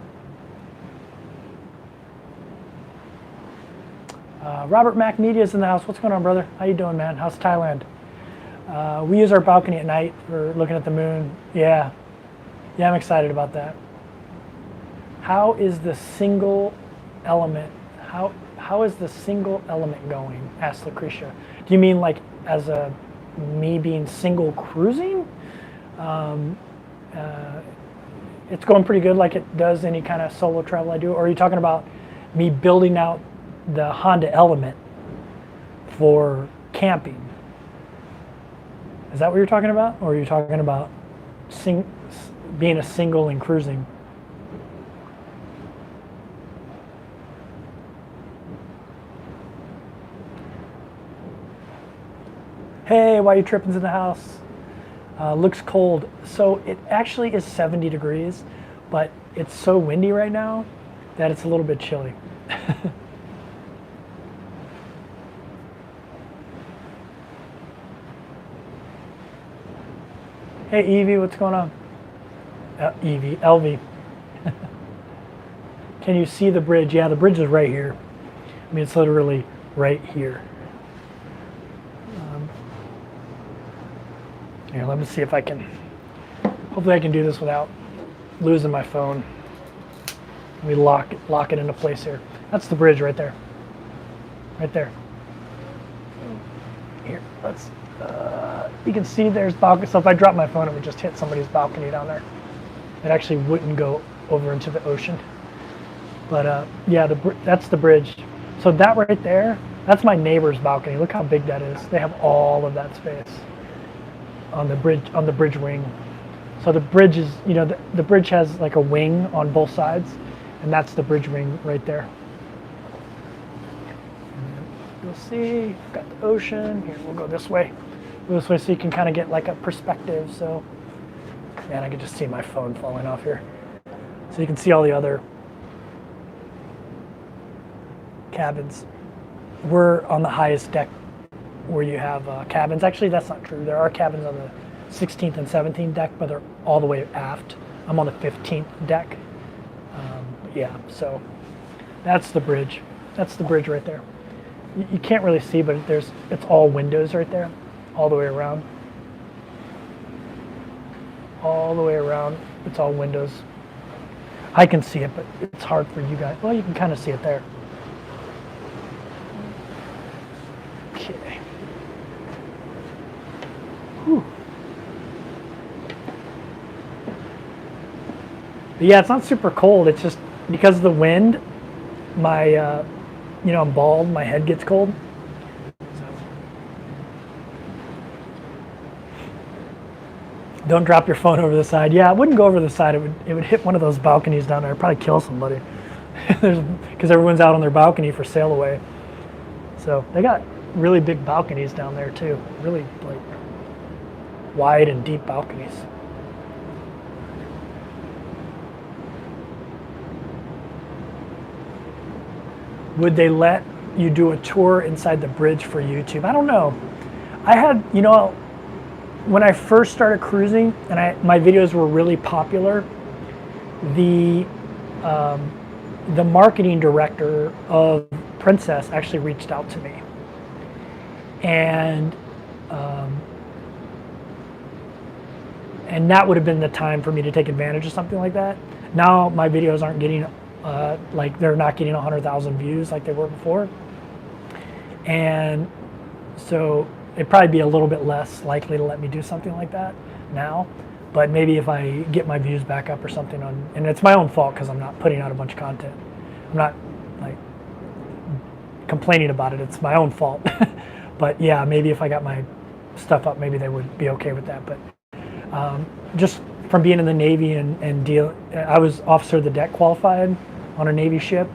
Robert Mac Media's in the house. What's going on, brother? How you doing, man? How's Thailand? We use our balcony at night for looking at the moon. Yeah, I'm excited about that. How is the single element? How is the single element going? Asked Lucretia. Do you mean like as me being single cruising? It's going pretty good, like it does any kind of solo travel I do. Or are you talking about me building out the Honda Element for camping? Is that what you're talking about? Or are you talking about being a single and cruising? Hey, why you tripping's in the house? Looks cold. So it actually is 70 degrees, but it's so windy right now that it's a little bit chilly. Hey Evie, what's going on? Evie, LV. Can you see the bridge? Yeah, the bridge is right here. I mean, it's literally right here. Here, let me see if I can, hopefully I can do this without losing my phone. Let me lock it into place here. That's the bridge right there. Right there. Here, let's, you can see there's balcony. So if I drop my phone, it would just hit somebody's balcony down there. It actually wouldn't go over into the ocean. But yeah, that's the bridge. So that right there, that's my neighbor's balcony. Look how big that is. They have all of that space on the bridge wing. So the bridge is, you know, the bridge has like a wing on both sides, and that's the bridge wing right there. You'll see, got the ocean. Here, we'll go this way. Go this way so you can kind of get like a perspective. So, man, I can just see my phone falling off here. So you can see all the other cabins. We're on the highest deck where you have cabins. Actually, that's not true. There are cabins on the 16th and 17th deck, but they're all the way aft. I'm on the 15th deck. Yeah, so that's the bridge. That's the bridge right there. You can't really see, but it's all windows right there, all the way around. All the way around, it's all windows. I can see it, but it's hard for you guys. Well, you can kind of see it there. Okay. Whew. But yeah, it's not super cold. It's just because of the wind, my, you know, I'm bald, my head gets cold. So. Don't drop your phone over the side. Yeah, it wouldn't go over the side. It would hit one of those balconies down there. It'd probably kill somebody. Because everyone's out on their balcony for sail away. So they got really big balconies down there too. Really like wide and deep balconies. Would they let you do a tour inside the bridge for YouTube? I don't know. I had, you know, when I first started cruising and my videos were really popular, the marketing director of Princess actually reached out to me, and that would have been the time for me to take advantage of something like that. Now my videos aren't getting like they're not getting 100,000 views like they were before, and so it'd probably be a little bit less likely to let me do something like that now. But maybe if I get my views back up or something and it's my own fault because I'm not putting out a bunch of content. I'm not like complaining about it. It's my own fault. But yeah, maybe if I got my stuff up, maybe they would be okay with that. But just from being in the Navy I was officer of the deck qualified on a Navy ship,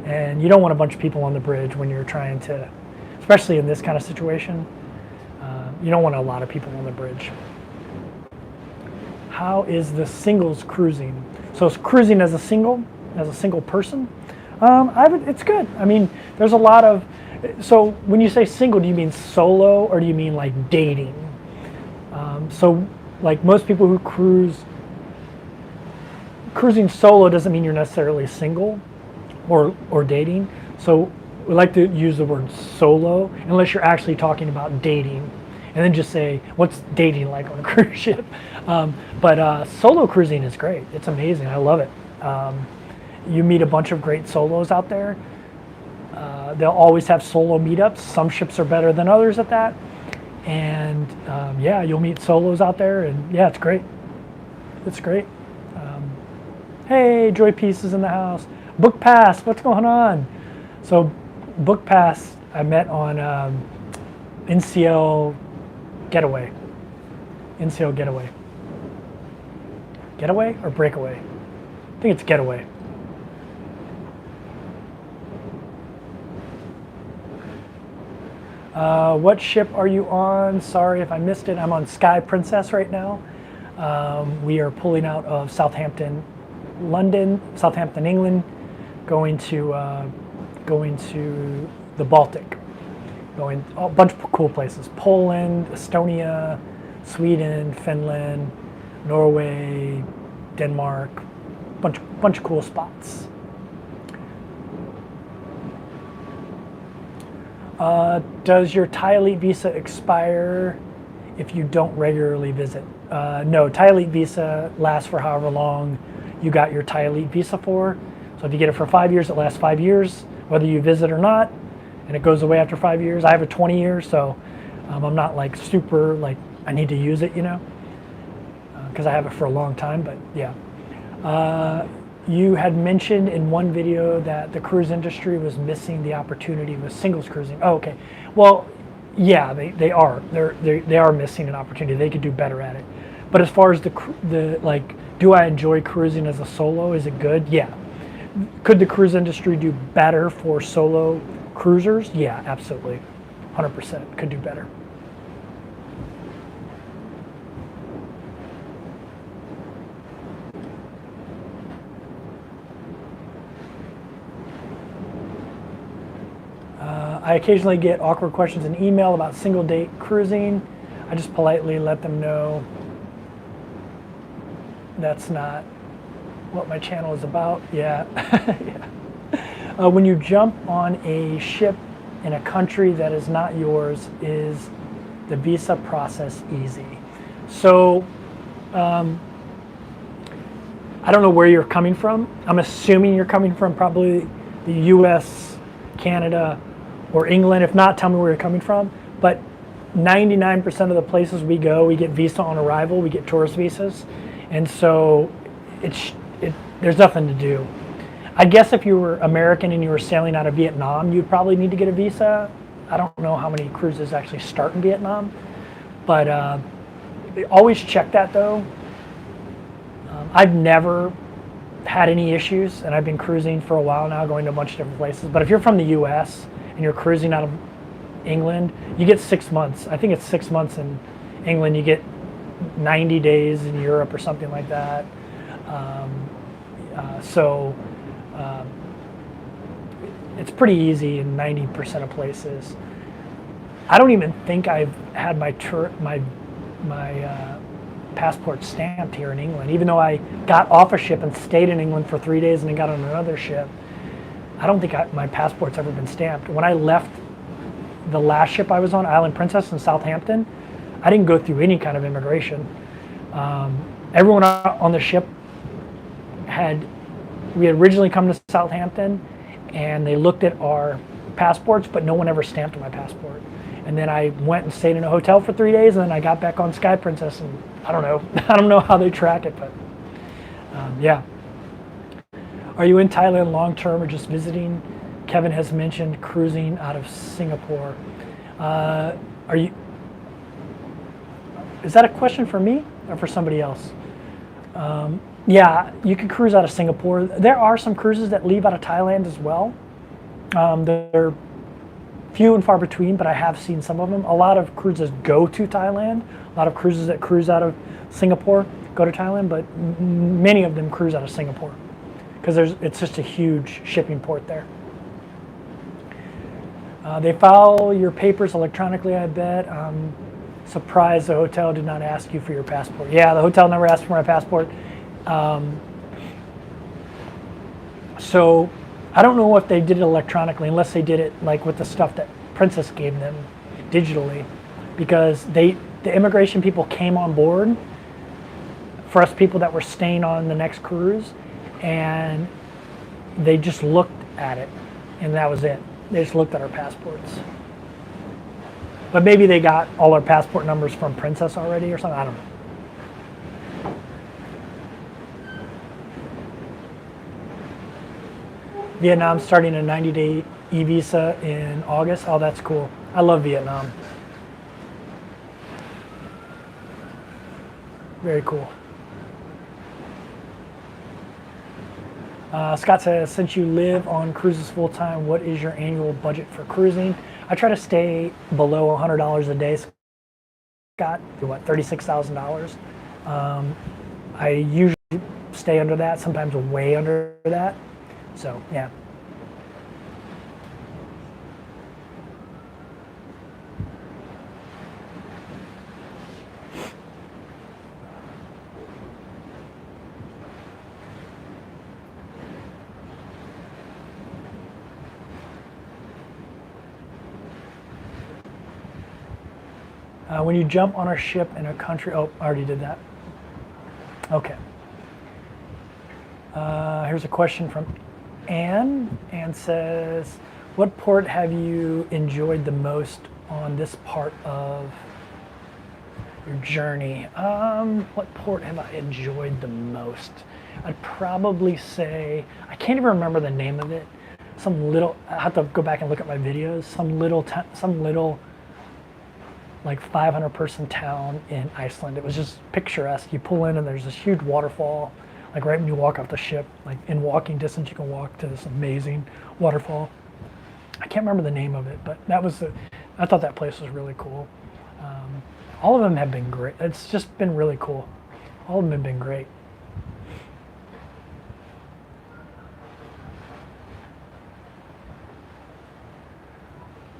and you don't want a bunch of people on the bridge when you're trying to, especially in this kind of situation. You don't want a lot of people on the bridge. How is the singles cruising? So it's cruising as a single person. It's good. I mean, there's a lot of. So when you say single, do you mean solo or do you mean like dating? So like most people who cruising solo doesn't mean you're necessarily single or dating. So we like to use the word solo unless you're actually talking about dating. And then just say, what's dating like on a cruise ship? But solo cruising is great. It's amazing. I love it. You meet a bunch of great solos out there. They'll always have solo meetups. Some ships are better than others at that. And yeah, you'll meet solos out there. And yeah, it's great. It's great. Hey, Joy Peace is in the house. Book Pass, what's going on? So Book Pass, I met on NCL Getaway. NCL Getaway. Getaway or Breakaway? I think it's Getaway. What ship are you on? Sorry if I missed it. I'm on Sky Princess right now. We are pulling out of Southampton, England, going to the Baltic. Going a bunch of cool places: Poland, Estonia, Sweden, Finland, Norway, Denmark. Bunch of cool spots. Does your Thai Elite visa expire if you don't regularly visit? No, Thai Elite visa lasts for however long you got your Thai Elite visa for. So if you get it for 5 years, it lasts 5 years, whether you visit or not. And it goes away after 5 years. I have a 20 years, so I'm not like super like I need to use it, you know, because I have it for a long time. But yeah, you had mentioned in one video that the cruise industry was missing the opportunity with singles cruising. Oh, okay. Well, yeah, they are. They are missing an opportunity. They could do better at it. But as far as the like, do I enjoy cruising as a solo? Is it good? Yeah. Could the cruise industry do better for solo cruisers? Yeah, absolutely. 100% could do better. I occasionally get awkward questions in email about single date cruising. I just politely let them know that's not what my channel is about. Yeah. Yeah. When you jump on a ship in a country that is not yours, is the visa process easy? So I don't know where you're coming from. I'm assuming you're coming from probably the US, Canada, or England. If not, tell me where you're coming from. But 99% of the places we go, we get visa on arrival. We get tourist visas. And so there's nothing to do. I guess if you were American and you were sailing out of Vietnam, you'd probably need to get a visa. I don't know how many cruises actually start in Vietnam. But always check that though. I've never had any issues, and I've been cruising for a while now, going to a bunch of different places. But if you're from the US and you're cruising out of England, you get 6 months. I think it's 6 months in England. You get 90 days in Europe or something like that. So it's pretty easy in 90% of places. I don't even think I've had my passport stamped here in England, even though I got off a ship and stayed in England for 3 days and then got on another ship. I don't think my passport's ever been stamped. When I left the last ship I was on, Island Princess in Southampton, I didn't go through any kind of immigration. Everyone on the ship we had originally come to Southampton, and they looked at our passports, but no one ever stamped my passport. And then I went and stayed in a hotel for 3 days, and then I got back on Sky Princess, and I don't know how they track it, but yeah. Are you in Thailand long term or just visiting? Kevin has mentioned cruising out of Singapore. Is that a question for me or for somebody else? Yeah, you can cruise out of Singapore. There are some cruises that leave out of Thailand as well. They're few and far between, but I have seen some of them. A lot of cruises go to Thailand. A lot of cruises that cruise out of Singapore go to Thailand, but many of them cruise out of Singapore because it's just a huge shipping port there. They file your papers electronically, I bet. Surprised the hotel did not ask you for your passport. Yeah, the hotel never asked for my passport. So I don't know if they did it electronically, unless they did it like with the stuff that Princess gave them digitally, because the immigration people came on board for us people that were staying on the next cruise, and they just looked at it, and that was it. They just looked at our passports. But maybe they got all our passport numbers from Princess already or something. I don't know. Vietnam starting a 90-day e-visa in August. Oh, that's cool. I love Vietnam. Very cool. Scott says, since you live on cruises full time, what is your annual budget for cruising? I try to stay below $100 a day. Scott, what, $36,000? I usually stay under that, sometimes way under that. So, yeah. When you jump on a ship in a country, oh, I already did that. Okay. Here's a question from Anne. Anne says, what port have you enjoyed the most on this part of your journey? What port have I enjoyed the most? I'd probably say, I can't even remember the name of it. I have to go back and look at my videos. Some little like 500 person town in Iceland. It was just picturesque. You pull in and there's this huge waterfall, like right when you walk off the ship, like in walking distance you can walk to this amazing waterfall. I can't remember the name of it, but I thought that place was really cool. All of them have been great. It's just been really cool. All of them have been great.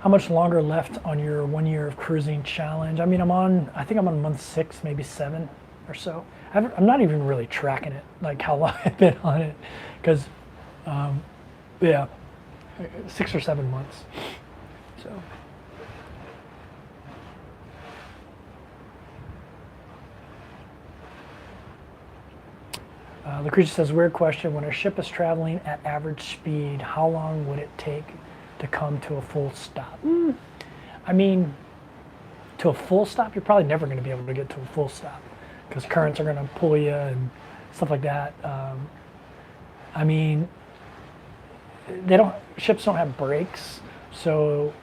How much longer left on your 1 year of cruising challenge? I mean, I think I'm on month 6, maybe 7 or so. I'm not even really tracking it, like how long I've been on it, because, yeah, 6 or 7 months. So. Lucretia says, weird question. When a ship is traveling at average speed, how long would it take to come to a full stop? I mean, to a full stop, you're probably never going to be able to get to a full stop because currents are going to pull you and stuff like that. I mean, ships don't have brakes, so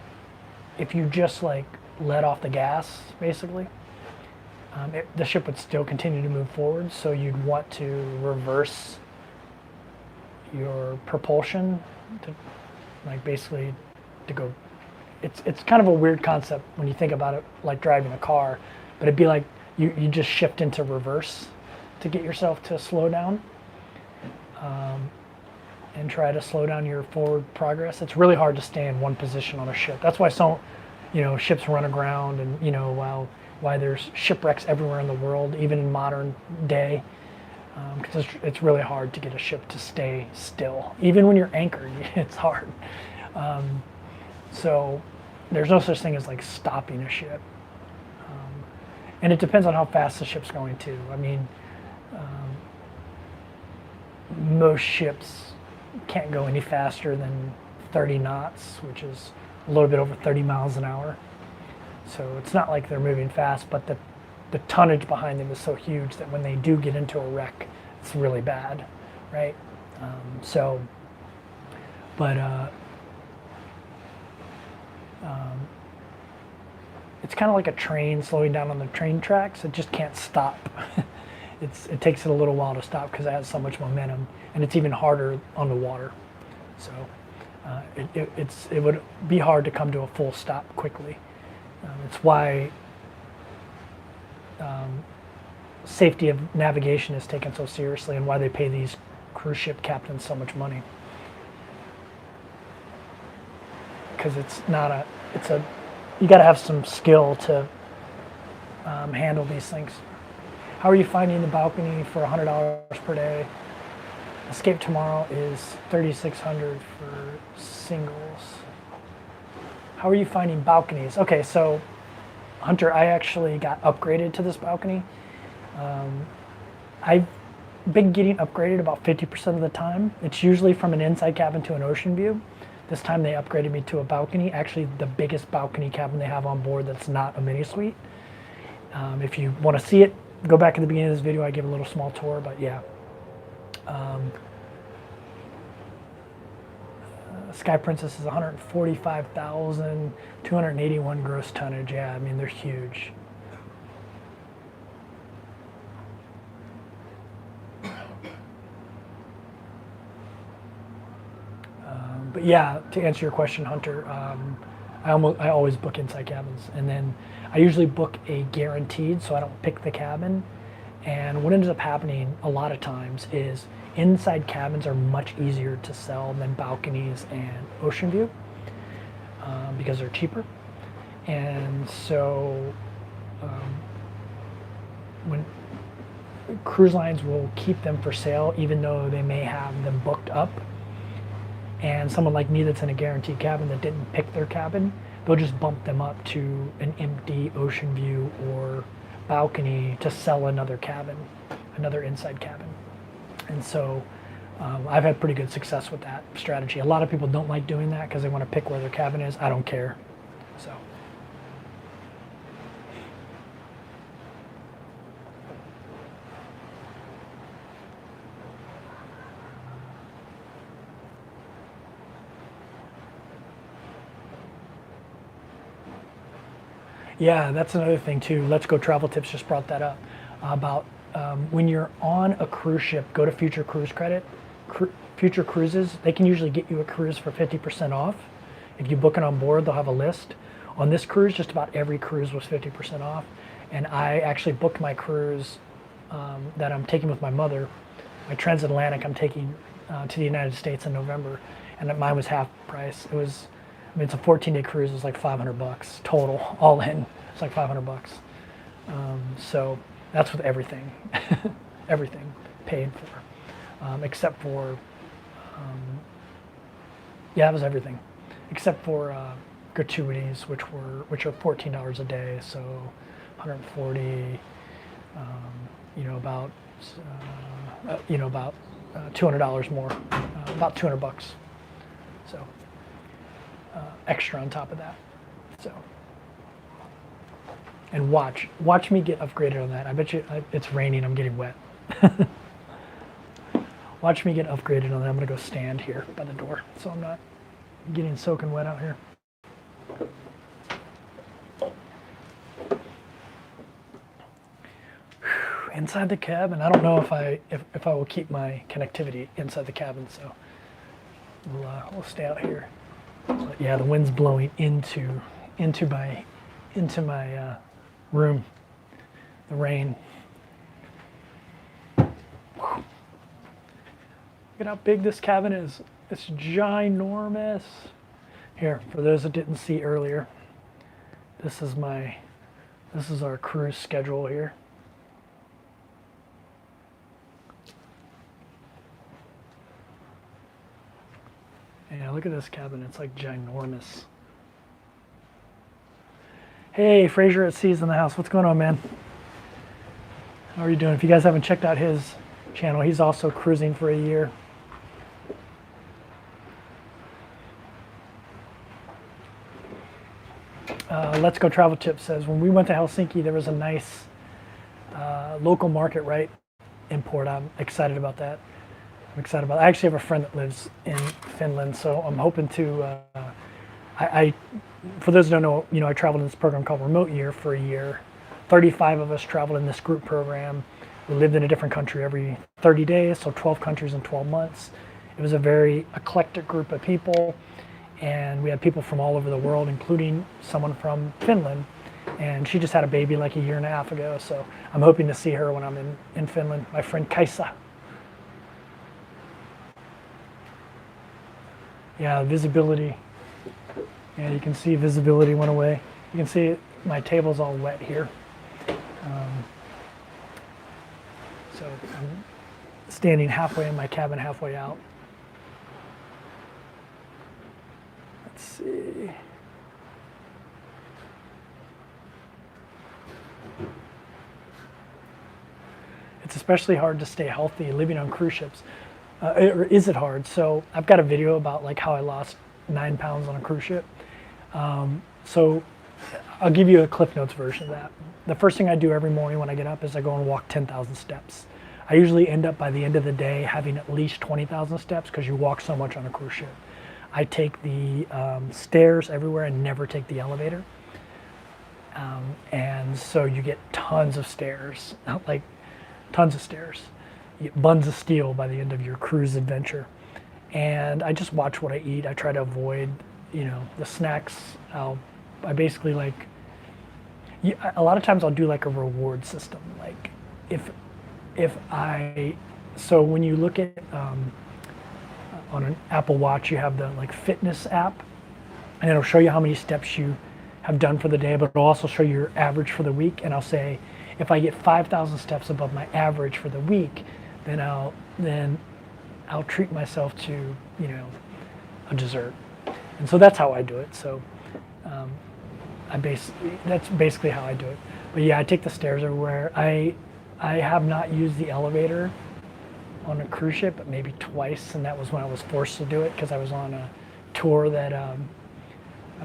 if you just like let off the gas, basically, the ship would still continue to move forward. So you'd want to reverse your propulsion to, like, basically to go it's kind of a weird concept when you think about it, like driving a car, but it'd be like you just shift into reverse to get yourself to slow down, and try to slow down your forward progress. It's really hard to stay in one position on a ship. That's why ships run aground, and why there's shipwrecks everywhere in the world, even in modern day, because it's really hard to get a ship to stay still. Even when you're anchored, it's hard. So there's no such thing as like stopping a ship. And it depends on how fast the ship's going too. I mean, most ships can't go any faster than 30 knots, which is a little bit over 30 miles an hour. So it's not like they're moving fast, but the tonnage behind them is so huge that when they do get into a wreck, it's really bad, right? It's kind of like a train slowing down on the train tracks. It just can't stop. It takes it a little while to stop because it has so much momentum, and it's even harder on the water. So it would be hard to come to a full stop quickly. It's why safety of navigation is taken so seriously, and why they pay these cruise ship captains so much money. Because you got to have some skill to handle these things. How are you finding the balcony for $100 per day? Escape Tomorrow is $3,600 for singles. How are you finding balconies? Okay, so Hunter, I actually got upgraded to this balcony. I've been getting upgraded about 50% of the time. It's usually from an inside cabin to an ocean view. This time they upgraded me to a balcony, actually the biggest balcony cabin they have on board that's not a mini suite. If you want to see it, go back at the beginning of this video, I give a little small tour, but yeah. Sky Princess is 145,000, 281 gross tonnage. Yeah, I mean, they're huge. But yeah, to answer your question, Hunter, I always book inside cabins, and then I usually book a guaranteed, so I don't pick the cabin. And what ends up happening a lot of times is inside cabins are much easier to sell than balconies and ocean view, because they're cheaper. And so when cruise lines will keep them for sale, even though they may have them booked up, and someone like me that's in a guaranteed cabin that didn't pick their cabin, they'll just bump them up to an empty ocean view or balcony to sell another cabin, another inside cabin. And so I've had pretty good success with that strategy. A lot of people don't like doing that because they want to pick where their cabin is. I don't care. So. Yeah, that's another thing too. Let's Go Travel Tips just brought that up about when you're on a cruise ship, go to Future Cruise Credit. Future Cruises, they can usually get you a cruise for 50% off. If you book it on board, they'll have a list. On this cruise, just about every cruise was 50% off. And I actually booked my cruise that I'm taking with my mother, my transatlantic I'm taking to the United States in November, and mine was half price. It's a 14-day cruise. It was like $500 total, all in. It's like $500. So that's with everything, everything paid for, except for, yeah, it was everything, except for gratuities, which are $14 a day. So 140, about $200 more, about $200. So. Extra on top of that. So, and watch me get upgraded on that. I bet you it's raining. I'm getting wet. Watch me get upgraded on that. I'm gonna go stand here by the door so I'm not getting soaking wet out here. Inside the cabin. I don't know if I will keep my connectivity inside the cabin, so we'll stay out here. But yeah, the wind's blowing into my room. The rain. Whew. Look at how big this cabin is. It's ginormous. Here, for those that didn't see earlier, this is our cruise schedule here. Yeah, look at this cabin. It's like ginormous. Hey, Fraser at Seas in the house. What's going on, man? How are you doing? If you guys haven't checked out his channel, he's also cruising for a year. Let's Go Travel Tip says, when we went to Helsinki, there was a nice local market right in port. I'm excited about that. I actually have a friend that lives in Finland, so I'm hoping to, for those who don't know, I traveled in this program called Remote Year for a year. 35 of us traveled in this group program. We lived in a different country every 30 days, so 12 countries in 12 months. It was a very eclectic group of people, and we had people from all over the world, including someone from Finland, and she just had a baby like a year and a half ago, so I'm hoping to see her when I'm in Finland, my friend Kaisa. Yeah, visibility. Yeah, you can see visibility went away. You can see my table's all wet here. So I'm standing halfway in my cabin, halfway out. Let's see. It's especially hard to stay healthy living on cruise ships. Or is it hard? So I've got a video about like how I lost 9 pounds on a cruise ship. So I'll give you a Cliff Notes version of that. The first thing I do every morning when I get up is I go and walk 10,000 steps. I usually end up by the end of the day having at least 20,000 steps because you walk so much on a cruise ship. I take the stairs everywhere and never take the elevator. And so you get tons of stairs, like tons of stairs. You get buns of steel by the end of your cruise adventure. And I just watch what I eat. I try to avoid, the snacks. I basically a lot of times I'll do like a reward system. Like so when you look at, on an Apple Watch, you have the fitness app, and it'll show you how many steps you have done for the day, but it'll also show you your average for the week. And I'll say, if I get 5,000 steps above my average for the week, then I'll treat myself to, a dessert. And so that's how I do it. So that's basically how I do it. But yeah, I take the stairs everywhere. I have not used the elevator on a cruise ship, but maybe twice, and that was when I was forced to do it because I was on a tour that I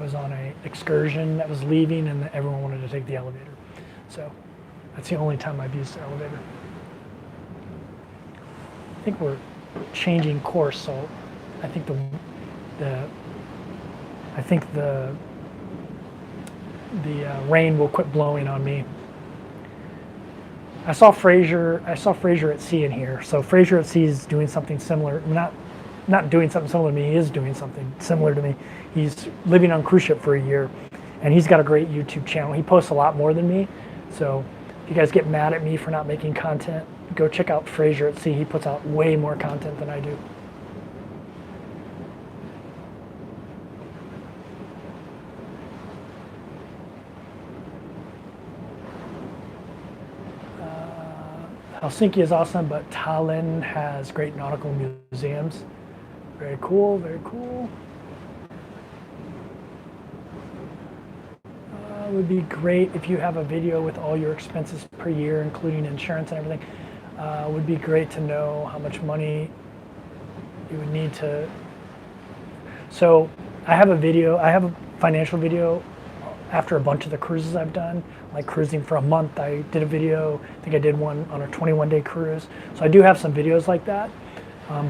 was on an excursion that was leaving, and everyone wanted to take the elevator. So that's the only time I've used the elevator. I think we're changing course, so I think the rain will quit blowing on me. I saw Fraser at Sea in here. So Fraser at Sea is doing something similar. Not doing something similar to me. He is doing something similar to me. He's living on cruise ship for a year, and he's got a great YouTube channel. He posts a lot more than me. So if you guys get mad at me for not making content, go check out Fraser at Sea. He puts out way more content than I do. Helsinki is awesome, but Tallinn has great nautical museums. Very cool, very cool. It would be great if you have a video with all your expenses per year, including insurance and everything. It would be great to know how much money you would need to. So I have a financial video after a bunch of the cruises I've done, like cruising for a month. I did a video, I think I did one on a 21-day cruise. So I do have some videos like that.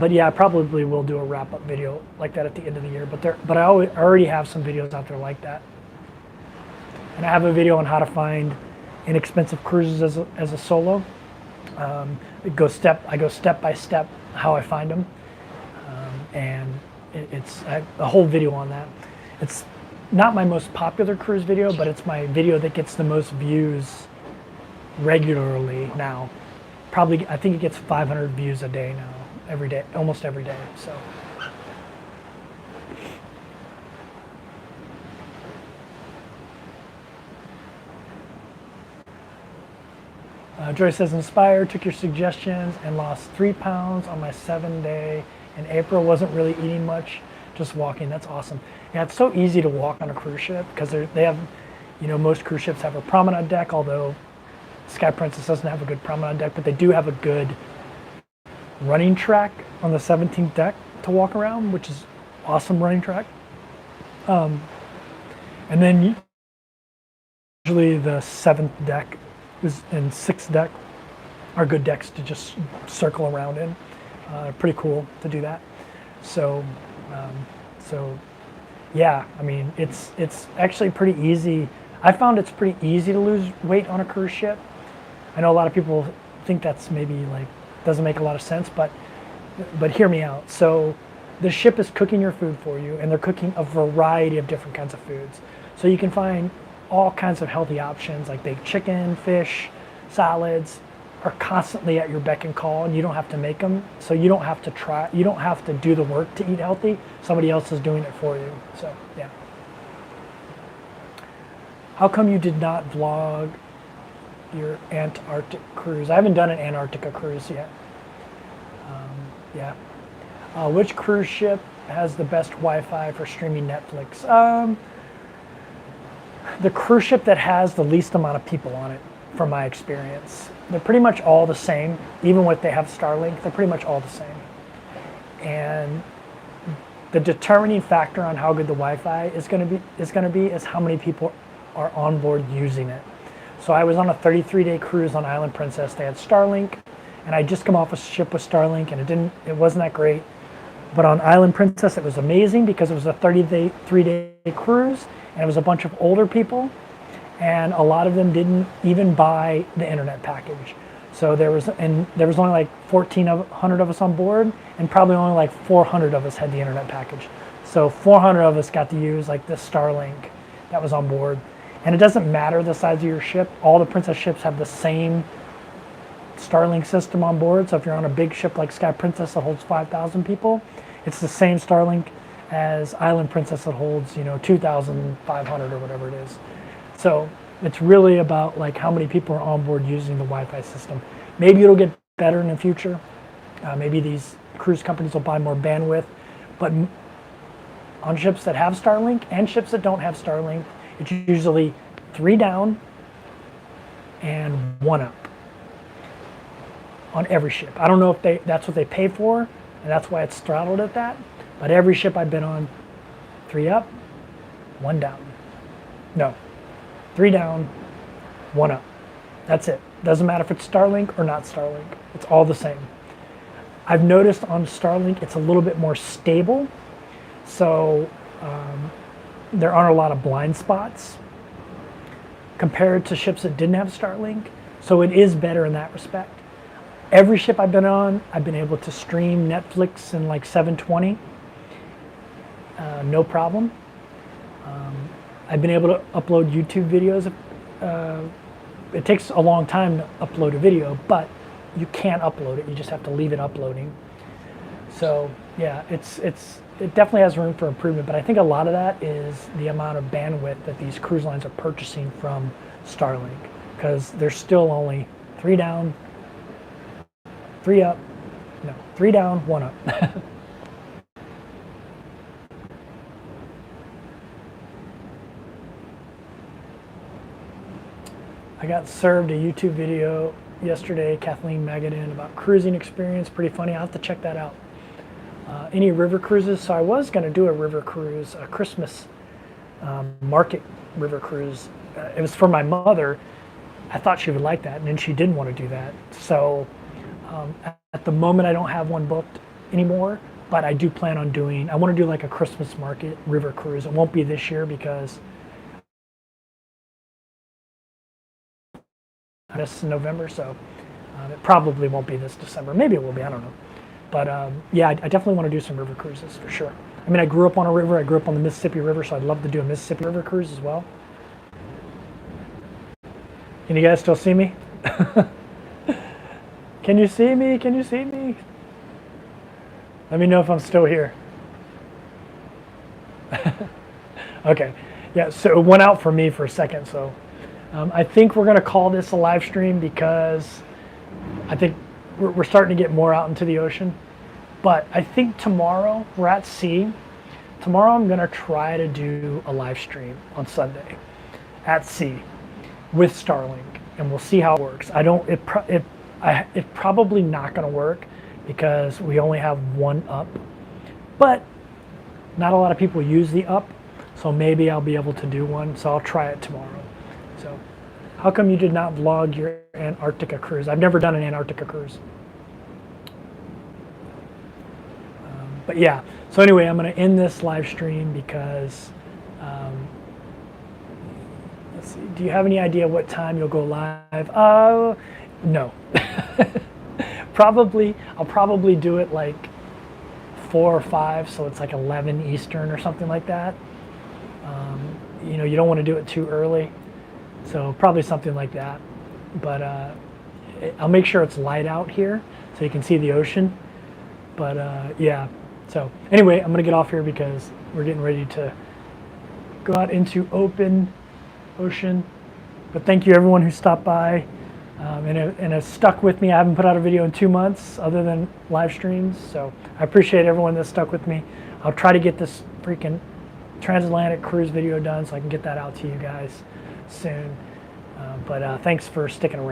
But yeah, I probably will do a wrap-up video like that at the end of the year. But I already have some videos out there like that. And I have a video on how to find inexpensive cruises as a solo. I go step by step how I find them. And it's a whole video on that. It's not my most popular cruise video, but it's my video that gets the most views regularly now. Probably, I think it gets 500 views a day now, every day, almost every day. So. Joy says, inspired, took your suggestions and lost 3 pounds on my 7-day in April. Wasn't really eating much, just walking. That's awesome. Yeah, it's so easy to walk on a cruise ship because they have, most cruise ships have a promenade deck, although Sky Princess doesn't have a good promenade deck, but they do have a good running track on the 17th deck to walk around, which is awesome running track. And then usually the 7th deck and 6th deck are good decks to just circle around in. Pretty cool to do that. So yeah, I mean, it's actually pretty easy. I found it's pretty easy to lose weight on a cruise ship. I know a lot of people think that's maybe like doesn't make a lot of sense, but hear me out. So the ship is cooking your food for you, and they're cooking a variety of different kinds of foods. So you can find all kinds of healthy options like baked chicken, fish, salads are constantly at your beck and call, and you don't have to make them. So you don't have to do the work to eat healthy. Somebody else is doing it for you. So yeah. How come you did not vlog your Antarctic cruise? I haven't done an Antarctica cruise yet. Yeah. Which cruise ship has the best Wi-Fi for streaming Netflix? The cruise ship that has the least amount of people on it, from my experience. They're pretty much all the same, even if they have Starlink, they're pretty much all the same. And the determining factor on how good the Wi-Fi is going to be is how many people are on board using it. So I was on a 33-day cruise on Island Princess. They had Starlink, and I just come off a ship with Starlink, and it wasn't that great. But on Island Princess, it was amazing because it was a 33-day cruise, and it was a bunch of older people, and a lot of them didn't even buy the internet package. So there was only like 1,400 of us on board, and probably only like 400 of us had the internet package. So 400 of us got to use like the Starlink that was on board. And it doesn't matter the size of your ship. All the Princess ships have the same Starlink system on board. So if you're on a big ship like Sky Princess that holds 5,000 people, it's the same Starlink as Island Princess that holds 2,500 or whatever it is. So it's really about like how many people are on board using the Wi-Fi system. Maybe it'll get better in the future. Maybe these cruise companies will buy more bandwidth. But on ships that have Starlink and ships that don't have Starlink, it's usually 3 down and 1 up on every ship. I don't know if that's what they pay for, and that's why it's throttled at that. But every ship I've been on, 3 up, 1 down. No, 3 down, 1 up. That's it. Doesn't matter if it's Starlink or not Starlink. It's all the same. I've noticed on Starlink it's a little bit more stable. So there aren't a lot of blind spots compared to ships that didn't have Starlink. So it is better in that respect. Every ship I've been on, I've been able to stream Netflix in like 720. No problem. I've been able to upload YouTube videos. It takes a long time to upload a video, but you can upload it. You just have to leave it uploading. So yeah, it definitely has room for improvement, but I think a lot of that is the amount of bandwidth that these cruise lines are purchasing from Starlink, because there's still only 3 down, 3 up, no, 3 down, 1 up. I got served a YouTube video yesterday, Kathleen Magadan, about cruising experience. Pretty funny. I'll have to check that out. Any river cruises? So I was going to do a river cruise, a Christmas market river cruise. It was for my mother. I thought she would like that, and then she didn't want to do that. So at the moment, I don't have one booked anymore, but I do plan on doing, I want to do like a Christmas market river cruise. It won't be this year because this November, so it probably won't be this December. Maybe it will be, I don't know. But yeah, I definitely want to do some river cruises for sure. I mean, I grew up on a river. I grew up on the Mississippi River, so I'd love to do a Mississippi River cruise as well. Can you guys still see me? Can you see me? Can you see me? Let me know if I'm still here. Okay. Yeah, so it went out for me for a second, so I think we're going to call this a live stream because I think we're starting to get more out into the ocean. But I think tomorrow, we're at sea. Tomorrow I'm going to try to do a live stream on Sunday at sea with Starlink, and we'll see how it works. It's probably not going to work because we only have one up, but not a lot of people use the up, so maybe I'll be able to do one, so I'll try it tomorrow. So how come you did not vlog your Antarctica cruise? I've never done an Antarctica cruise. But yeah, so anyway, I'm going to end this live stream because, let's see, do you have any idea what time you'll go live? No. I'll probably do it like 4 or 5, so it's like 11 Eastern or something like that. You know, you don't want to do it too early, so probably something like that. But I'll make sure it's light out here so you can see the ocean. But yeah, so anyway, I'm gonna get off here because we're getting ready to go out into open ocean. But thank you everyone who stopped by and has stuck with me. I haven't put out a video in 2 months other than live streams, so I appreciate everyone that stuck with me. I'll try to get this freaking transatlantic cruise video done so I can get that out to you guys soon. But thanks for sticking around.